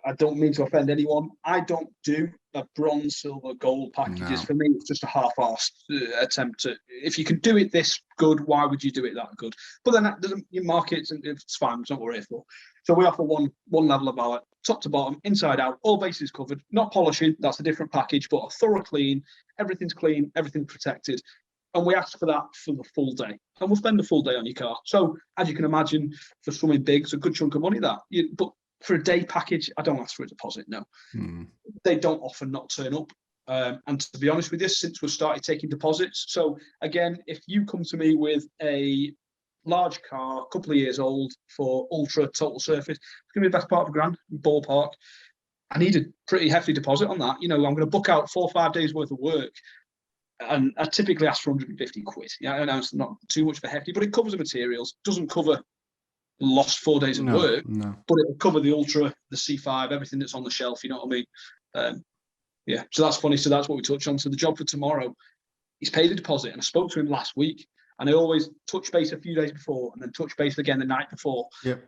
I don't mean to offend anyone. I don't do a bronze, silver, gold packages. No. For me, it's just a half-assed attempt to. If you can do it this good, why would you do it that good? But then that doesn't. Your markets, and it's fine. It's not what we're here for. So we offer one level of valet, top to bottom, inside out, all bases covered. Not polishing. That's a different package, but a thorough clean. Everything's clean. Everything's protected. And we ask for that for the full day, and we'll spend the full day on your car. So as you can imagine, for something big, it's a good chunk of money. But for a day package, I don't ask for a deposit. No, They don't often not turn up. And to be honest with you, since we've started taking deposits, so again, if you come to me with a large car, a couple of years old for ultra total surface, it's going to be the best part of $1,000 ballpark. I need a pretty hefty deposit on that. I'm going to book out 4 or 5 days worth of work. And I typically ask for 150 quid. Yeah, I know it's not too much for hefty, but it covers the materials. Doesn't cover lost 4 days of work, but it'll cover the Ultra, the C5, everything that's on the shelf. You know what I mean? Yeah. So that's funny. So that's what we touch on. So the job for tomorrow, he's paid a deposit, and I spoke to him last week. And I always touch base a few days before, and then touch base again the night before. Yep.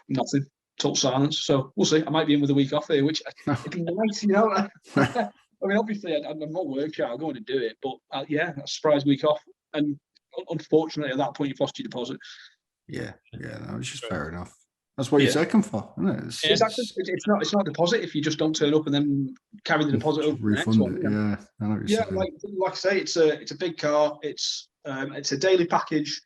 Nothing. Total silence. So we'll see. I might be in with a week off here, which it'd be nice, I mean, obviously, I'm not working. I'll go in and do it, but a surprise week off. And unfortunately, at that point, you've lost your deposit. Yeah, no, it's just fair enough. That's what you're taking for, isn't it? Exactly. It's not a deposit if you just don't turn up and then carry the deposit over the next one. Yeah, I know what you're saying. Like I say, it's a big car. It's a daily package.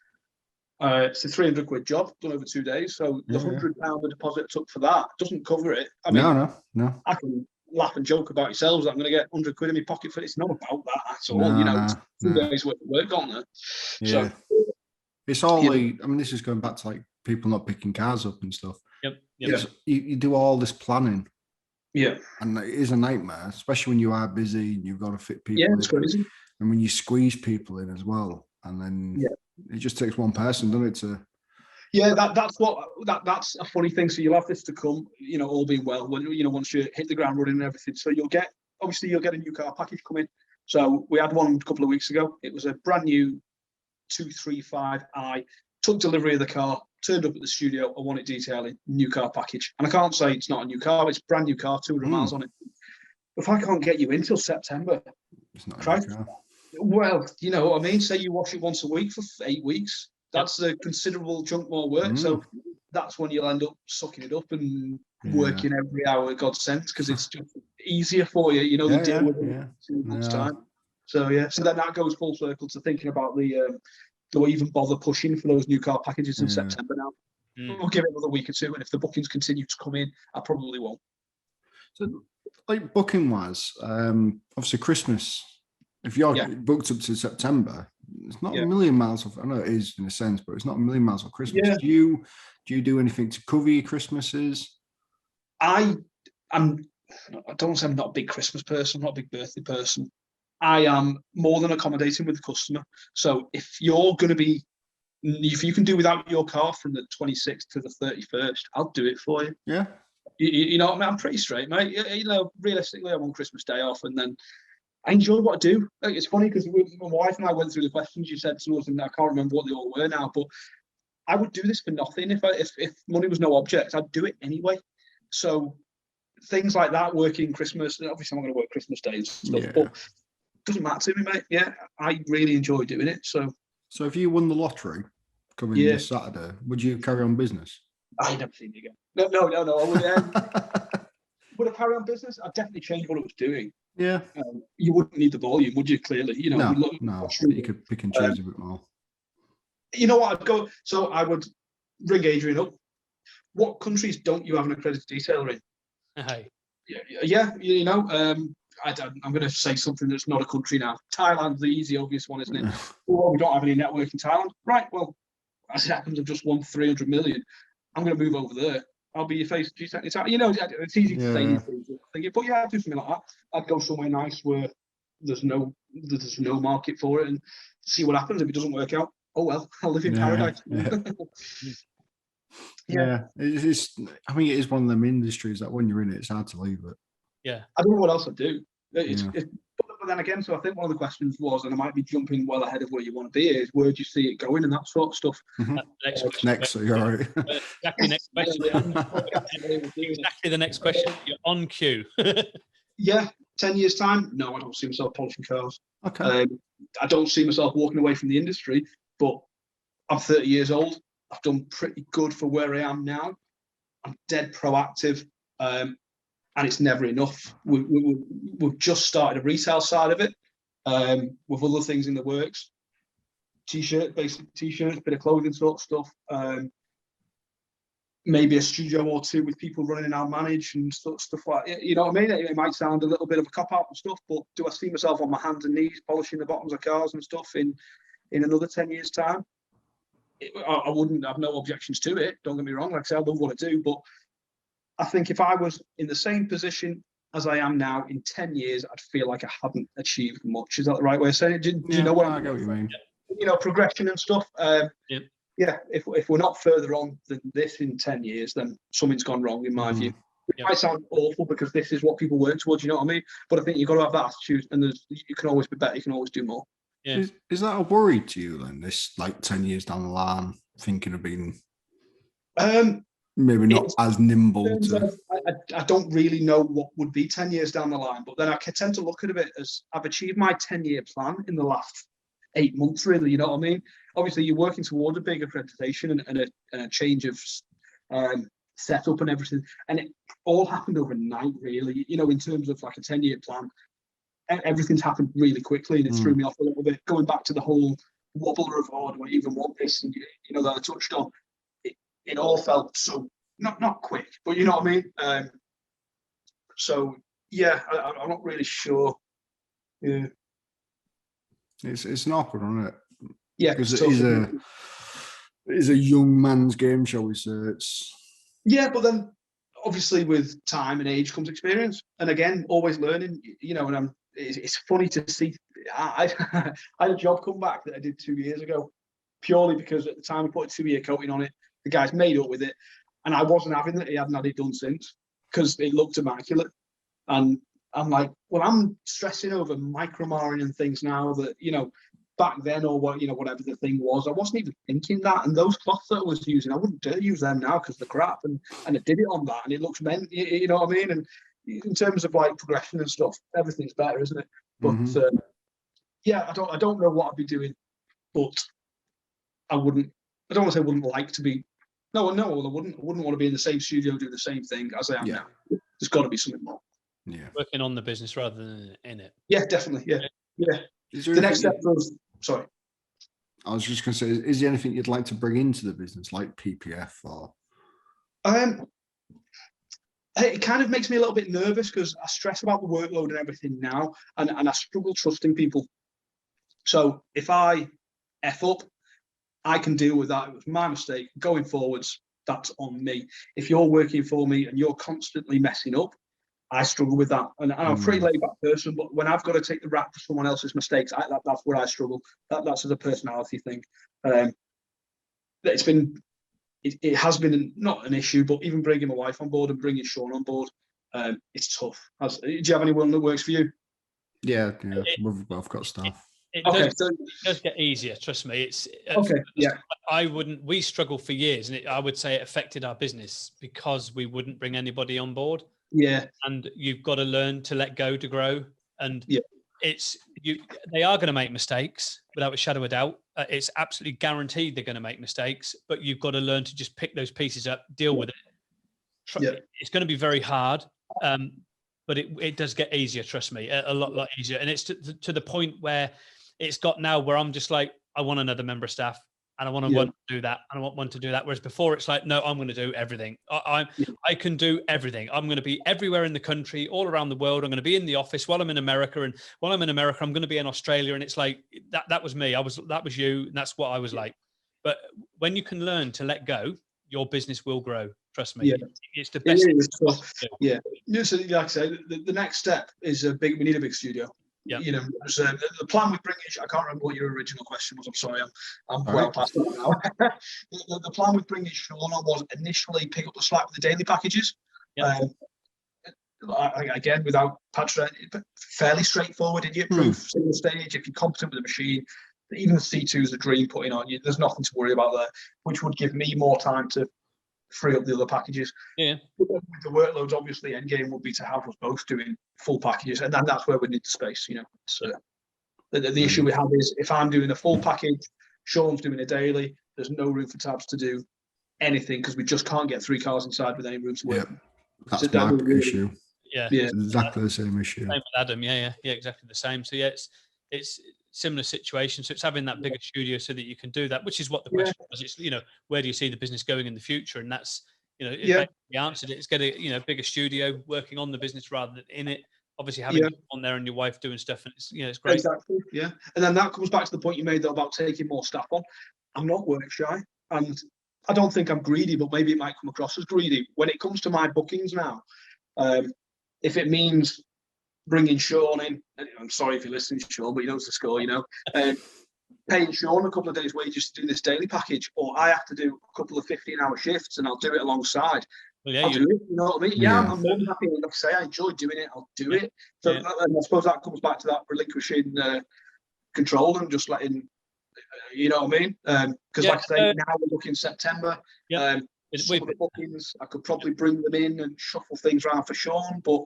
It's a 300 quid job done over 2 days. So the £100 deposit I took for that doesn't cover it. I mean, no. I can laugh and joke about yourselves that I'm going to get 100 quid in my pocket for it. It's not about that at all. It's 2 days worth of work on there. Yeah. So, it's all this is going back to like people not picking cars up and stuff. Yep. You do all this planning. Yeah. And it is a nightmare, especially when you are busy and you've got to fit people in. It's crazy. And when you squeeze people in as well. And then it just takes one person, doesn't it, to... Yeah, that's a funny thing. So you'll have this to come, all being well, when once you hit the ground running and everything. So you'll get a new car package coming. So we had one a couple of weeks ago. It was a brand new 235i. Took delivery of the car, turned up at the studio. I want it detailing, new car package. And I can't say it's not a new car. It's a brand new car, 200 miles on it. If I can't get you in till September, it's not a new car. Well, you know what I mean? Say you wash it once a week for 8 weeks. That's a considerable chunk more work. So that's when you'll end up sucking it up and working every hour God sent, because it's just easier for you. The deal with it 2 months' time. So so then that goes full circle to thinking about do I even bother pushing for those new car packages in September now? We'll give it another week or two, and if the bookings continue to come in, I probably won't. So, like booking wise, obviously Christmas. If you're booked up to September, it's not a million miles off. I know it is in a sense, but it's not a million miles off Christmas. Yeah. Do you do anything to cover your Christmases? I don't want to say I'm not a big Christmas person, I'm not a big birthday person. I am more than accommodating with the customer. So if you can do without your car from the 26th to the 31st, I'll do it for you. Yeah. You know what I mean? I'm pretty straight, mate. Realistically, I want Christmas Day off, and then I enjoy what I do. It's funny because my wife and I went through the questions you said to us, and I can't remember what they all were now, but I would do this for nothing. If money was no object, I'd do it anyway. So things like that, working Christmas, and obviously I'm going to work Christmas Day and stuff, but it doesn't matter to me, mate. Yeah, I really enjoy doing it. So if you won the lottery coming this Saturday, would you carry on business? I'd never seen you again. No. I would. Would I carry on business? I'd definitely change what I was doing. Yeah. You wouldn't need the volume, would you? Clearly, No. You could pick and choose a bit more. You know what? I would ring Adrian up. What countries don't you have an accredited detailer in? Hey. Yeah. I'm going to say something that's not a country now. Thailand's the easy, obvious one, isn't it? Well, we don't have any network in Thailand. Right. Well, as it happens, I've just won 300 million. I'm going to move over there. I'll be your face. It's easy to say these things. But I'd do something like that. I'd go somewhere nice where there's no market for it and see what happens. If it doesn't work out, oh well, I'll live in paradise. It is one of them industries that when you're in it, it's hard to leave it. Yeah. I don't know what else I'd do. Yeah. But then again, so I think one of the questions was, and I might be jumping well ahead of where you want to be, is where do you see it going and that sort of stuff. Next question. Next, you're all right. Exactly. Next question. Exactly the next question. You're on cue. Yeah, 10 years time? No, I don't see myself polishing cars. Okay. I don't see myself walking away from the industry, but I'm 30 years old. I've done pretty good for where I am now. I'm dead proactive, and it's never enough. We've just started a retail side of it, with other things in the works. Basic t-shirts, bit of clothing sort of stuff. Maybe a studio or two with people running our manage and stuff like that. You know what I mean? It might sound a little bit of a cop out and stuff, but do I see myself on my hands and knees polishing the bottoms of cars and stuff in another 10 years time? I wouldn't have no objections to it. Don't get me wrong. Like I said, I love what I do, but I think if I was in the same position as I am now in 10 years, I'd feel like I hadn't achieved much. Is that the right way of saying it? Do you know what I get what you mean? You know, progression and stuff. Yep. Yeah, if we're not further on than this in 10 years, then something's gone wrong in my view. It might sound awful because this is what people work towards, you know what I mean? But I think you've got to have that attitude, and you can always be better, you can always do more. Yeah. Is that a worry to you then, this like 10 years down the line, thinking of being maybe not as nimble to... I don't really know what would be 10 years down the line, but then I tend to look at it as I've achieved my 10-year plan in the last 8 months, really, you know what I mean? Obviously, you're working towards a big accreditation and a change of setup and everything, and it all happened overnight, really, you know, in terms of like a 10-year plan. Everything's happened really quickly, and it threw me off a little bit. Going back to the whole wobbler of, oh, do I even want this? And, you know, that I touched on, it all felt so, not quick, but you know what I mean? So, yeah, I'm not really sure. Yeah. It's an awkward one, isn't it? Yeah, because it is a young man's game, shall we say? Yeah, but then obviously with time and age comes experience, and again, always learning. You know, and it's funny to see. I had a job come back that I did 2 years ago, purely because at the time I put a 2-year coating on it. The guy's made up with it, and I wasn't having it. He hadn't had it done since because it looked immaculate, and I'm like, well, I'm stressing over micromarring and things now that, you know, back then, or what, you know, whatever the thing was, I wasn't even thinking that. And those cloths that I was using, I wouldn't dare use them now because they're crap. And I did it on that, and it looks meant, you know what I mean? And in terms of like progression and stuff, everything's better, isn't it? But yeah, I don't know what I'd be doing, but I don't want to say I wouldn't like to be. No, I wouldn't want to be in the same studio doing the same thing as I am now. There's got to be something more. Yeah, working on the business rather than in it. Yeah, definitely. Yeah. The next step was, sorry. I was just going to say, is there anything you'd like to bring into the business, like PPF or? It kind of makes me a little bit nervous because I stress about the workload and everything now, and I struggle trusting people. So if I F up, I can deal with that. It was my mistake. Going forwards, that's on me. If you're working for me and you're constantly messing up, I struggle with that. And I'm a pretty laid back person, but when I've got to take the rap for someone else's mistakes, that's where I struggle. That's as a personality thing. It has been not an issue, but even bringing my wife on board and bringing Sean on board, it's tough. Do you have anyone that works for you? Yeah, we've both got staff. It does get easier, trust me. It's okay. Yeah, we struggled for years, and I would say it affected our business because we wouldn't bring anybody on board. Yeah, and you've got to learn to let go to grow, and yeah, they are going to make mistakes without a shadow of doubt. It's absolutely guaranteed they're going to make mistakes, but you've got to learn to just pick those pieces up, deal with it. It's going to be very hard, but it does get easier, trust me, a lot easier. And it's to the point where it's got now where I'm just like, I want another member of staff, and I want to do that, and I want one to do that. Whereas before it's like, no, I'm going to do everything. I can do everything. I'm going to be everywhere in the country, all around the world. I'm going to be in the office while I'm in America, and while I'm in America, I'm going to be in Australia. And it's like, that was me. That was you. And that's what I was like. But when you can learn to let go, your business will grow. Trust me. It's the best. Yeah. So like I say, the next step is we need a big studio. Yeah. You know, the plan with bringing, I can't remember what your original question was. I'm sorry, I'm well past that now. the plan with bringing Sean on was initially pick up the slack with the daily packages. Yeah. again, without patronizing, fairly straightforward, idiot-proof, single stage. If you're competent with the machine, even the C2 is a dream putting on you. There's nothing to worry about there, which would give me more time to free up the other packages. Yeah. With the workloads, obviously, endgame would be to have us both doing full packages, and that's where we need the space. So the issue we have is if I'm doing a full package, Sean's doing a daily. There's no room for Tabs to do anything because we just can't get 3 cars inside with any room to work. That's my issue. Yeah, it's exactly the same issue. Same with Adam. Yeah, exactly the same. So yeah, it's similar situation. So it's having that bigger studio so that you can do that, which is what the question was. It's where do you see the business going in the future? And that's basically answered it. It's getting a bigger studio, working on the business rather than in it. Obviously having you on there and your wife doing stuff, and it's great. Exactly. Yeah, and then that comes back to the point you made though about taking more staff on. I'm not work shy, and I don't think I'm greedy, but maybe it might come across as greedy when it comes to my bookings now. If it means bringing Sean in, I'm sorry if you're listening, Sean, but he knows the score, paying Sean a couple of days' wages to do this daily package, or I have to do a couple of 15-hour shifts and I'll do it alongside. Well, I'll do it, you know what I mean? Yeah, I'm more than happy. Like I say, I enjoy doing it, I'll do it. So and I suppose that comes back to that relinquishing control and just letting, you know what I mean? Because like I say, now we're looking September. Some of the bookings, I could probably bring them in and shuffle things around for Sean, but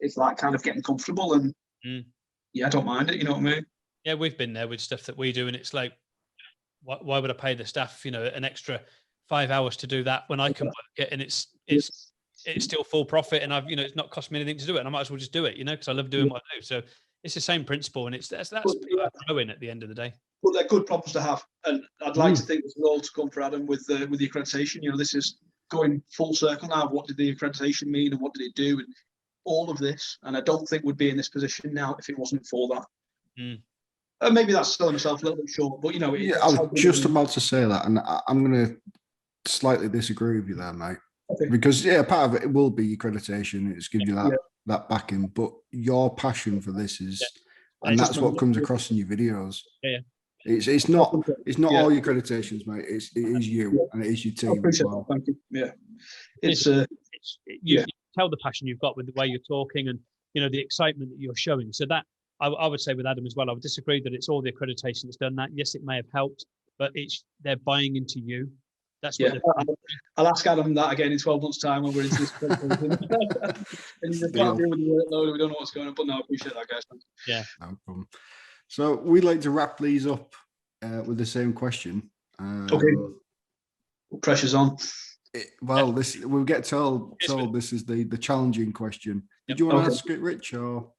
it's like kind of getting comfortable and I don't mind it, you know what I mean? Yeah, we've been there with stuff that we do and it's like, why would I pay the staff, an extra 5 hours to do that when I can work it and it's still full profit and I've, it's not cost me anything to do it and I might as well just do it, because I love doing what I do. So it's the same principle and that's growing at the end of the day. Well, they're good problems to have, and I'd like to think there's an all to come for Adam with the accreditation. This is going full circle now of what did the accreditation mean and what did it do, and all of this. And I don't think we'd be in this position now if it wasn't for that. Maybe that's selling myself a little bit short, but I was just about to say that, and I'm going to slightly disagree with you there, mate. Okay. Because part of it will be accreditation. It's give you that backing, but your passion for this is, and that's what comes across in your videos. Yeah. It's not all your accreditations, mate. It is you and it is your team as well. Thank you. Yeah, you tell the passion you've got with the way you're talking and the excitement that you're showing. So that I would say with Adam as well. I would disagree that it's all the accreditation that's done that. Yes, it may have helped, but they're buying into you. That's what I'll ask Adam that again in 12 months' time when we're into this. And you just can't deal with the workload. We don't know what's going on, but no, I appreciate that, guys. Yeah, no problem. So we'd like to wrap these up with the same question. Okay. Pressure's on. We'll get told this is the challenging question. Did you want to ask it, Rich? Or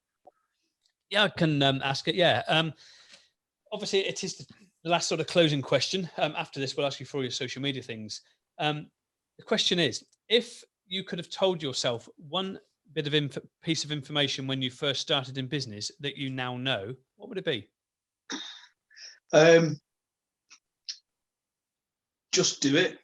yeah, I can ask it. Yeah. Obviously, it is the last sort of closing question. After this, we'll ask you for all your social media things. The question is, if you could have told yourself one bit of piece of information when you first started in business that you now know, what would it be? Just do it.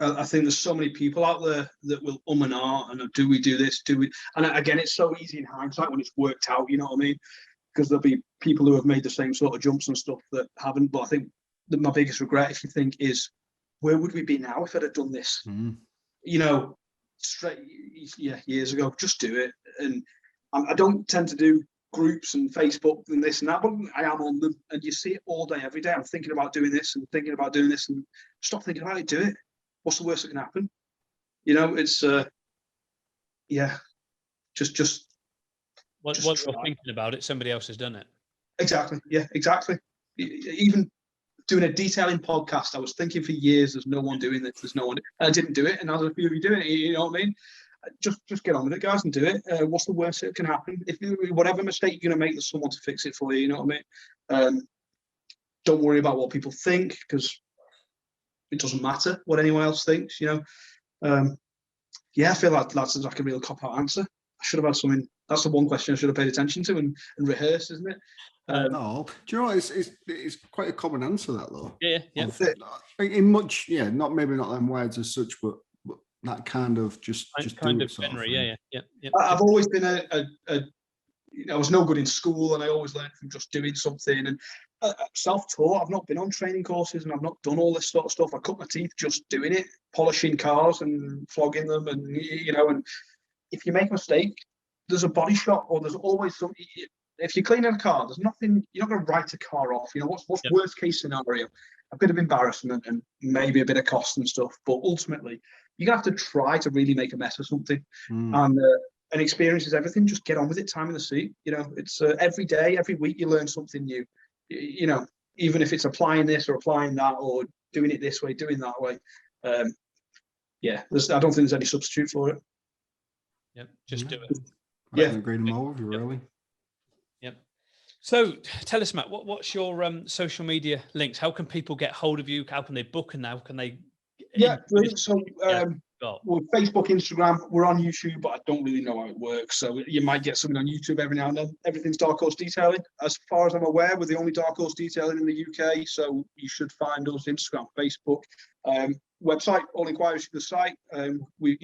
I think there's so many people out there that will and ah and do we do this? Do we? And again, it's so easy in hindsight when it's worked out. You know what I mean? Because there'll be people who have made the same sort of jumps and stuff that haven't. But I think my biggest regret, if you think, is where would we be now if I'd have done this? Years ago. Just do it. And I don't tend to do groups and Facebook and this and that, but I am on them, and you see it all day, every day. I'm thinking about doing this and thinking about doing this, and stop thinking about it. Do it. What's the worst that can happen? It's just. What you're thinking about it, somebody else has done it. Exactly. Yeah, exactly. Even doing a detailing podcast, I was thinking for years, there's no one doing this. There's no one. And I didn't do it, and now there's a few of you doing it. You know what I mean? Just get on with it, guys, and do it. What's the worst that can happen? If whatever mistake you're going to make, there's someone to fix it for you. You know what I mean? Don't worry about what people think, because it doesn't matter what anyone else thinks. I feel like that's like a real cop-out answer. I should have had something. That's the one question I should have paid attention to and rehearsed, isn't it? No, do you know what? It's quite a common answer, that though. Yeah. In much, not maybe not them words as such, but that kind of just kind of genre. Yeah. I've always been I was no good in school, and I always learned from just doing something. And self-taught. I've not been on training courses, and I've not done all this sort of stuff. I cut my teeth just doing it, polishing cars and flogging them, and if you make a mistake, there's a body shop, or there's always something. If you're cleaning a car, there's nothing. You're not going to write a car off. You know, what's worst case scenario? A bit of embarrassment and maybe a bit of cost and stuff. But ultimately, you're going to have to try to really make a mess of something. And experience is everything. Just get on with it. Time in the seat. You know, it's every day, every week you learn something new. You know, even if it's applying this or applying that, or doing it this way, doing that way. Yeah, I don't think there's any substitute for it. Yep, just do it. I can agree more with you, really. Yep. So tell us, Matt, what's your social media links? How can people get hold of you? How can they book, and how can they? Yeah, brilliant. So we're Facebook, Instagram, we're on YouTube, but I don't really know how it works. So you might get something on YouTube every now and then. Everything's Dark Horse Detailing. As far as I'm aware, we're the only Dark Horse Detailing in the UK. So you should find us Instagram, Facebook, website. All inquiries to the site. We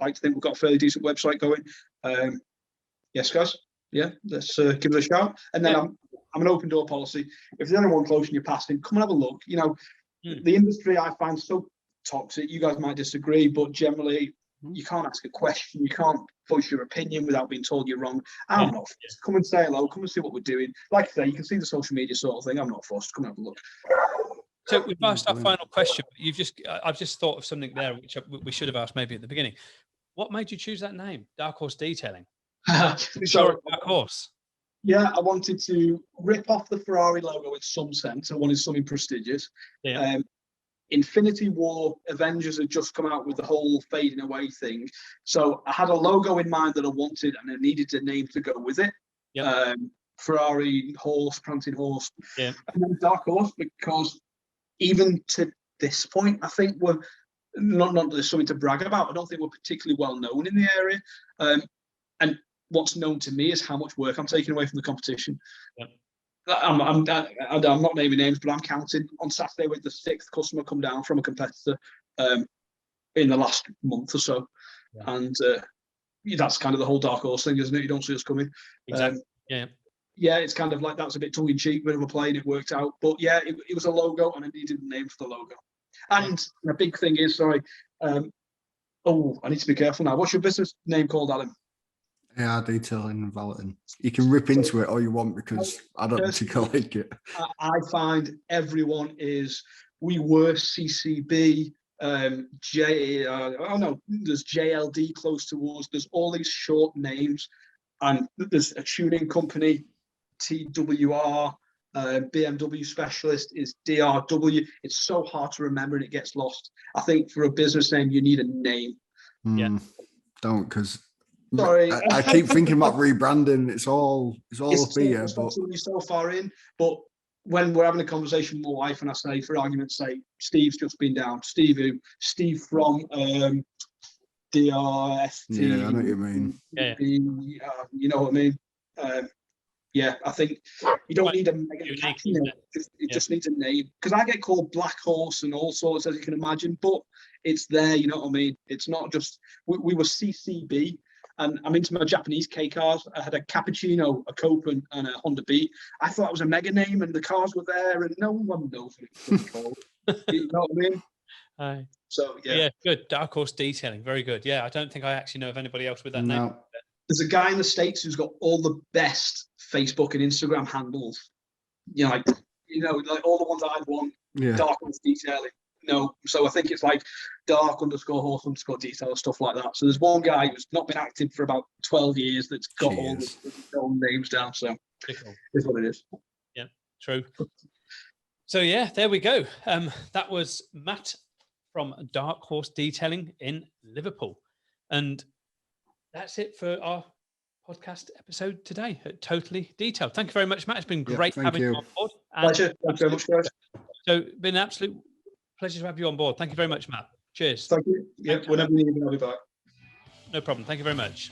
like to think we've got a fairly decent website going. Yes, guys. Yeah, let's give it a shout. And then I'm an open door policy. If there's anyone close and you're passing, come and have a look. You know, the industry I find so toxic. You guys might disagree, but generally you can't ask a question, you can't voice your opinion without being told you're wrong. I'm not fussed. Come and say hello, come and see what we're doing. Like I say, you can see the social media sort of thing. I'm not fussed. Come and have a look. So we've asked our final question, but I've just thought of something there which we should have asked maybe at the beginning. What made you choose that name, Dark Horse Detailing? So, Dark Horse. Yeah, I wanted to rip off the Ferrari logo in some sense. I wanted something prestigious. Yeah. Infinity War, Avengers had just come out with the whole fading away thing. So I had a logo in mind that I wanted, and I needed a name to go with it. Yep. Ferrari horse, prancing horse. Yeah. And then Dark Horse, because even to this point, I think we're not that there's something to brag about. I don't think we're particularly well known in the area. And what's known to me is how much work I'm taking away from the competition. Yep. I'm not naming names, but I'm counting. On Saturday with the 6th customer come down from a competitor in the last month or so. Yeah. And that's kind of the whole Dark Horse thing, isn't it? You don't see us coming. Exactly. Yeah, it's kind of like that's a bit tongue-in-cheek, bit of a play, and it worked out. But yeah, it was a logo, and I needed a name for the logo. And the big thing is, I need to be careful now. What's your business name called, Adam? AR Detailing and Valeting. You can rip into it all you want, because I don't particularly like it. I find everyone is, we were CCB, there's JLD close to us. There's all these short names, and there's a tuning company, TWR, BMW specialist is DRW. It's so hard to remember and it gets lost. I think for a business name, you need a name. Don't, because sorry, I keep thinking about rebranding. It's all up here, but so far in. But when we're having a conversation with my wife, and I say, for argument's sake, Steve's just been down. Steve who? Steve from DRST. Yeah, I know what you mean. You know what I mean. I think you don't need a mega catchy name. It just needs a name. Because I get called Black Horse and all sorts, as you can imagine, but it's there, you know what I mean? It's not just, we were CCB, and I'm into my Japanese K cars. I had a Cappuccino, a Copen, and a Honda Beat. I thought it was a mega name, and the cars were there, and no one knows what it's called. You know what I mean? So, yeah, good. Dark Horse Detailing, very good. Yeah, I don't think I actually know of anybody else with that name. There's a guy in the States who's got all the best Facebook and Instagram handles. Like all the ones I'd want. Yeah. Dark Horse Detailing. No, so I think it's like dark_horse_detail, stuff like that. So there's one guy who's not been active for about 12 years that's got all the names down. So it's what it is. Yeah, true. So yeah, there we go. That was Matt from Dark Horse Detailing in Liverpool, and that's it for our podcast episode today at Totally Detailed. Thank you very much, Matt. It's been great having you on board. Pleasure. Thanks very much, guys. So been an absolute pleasure to have you on board. Thank you very much, Matt. Cheers. Thank you. Yeah, whenever you need, I'll be back. No problem. Thank you very much.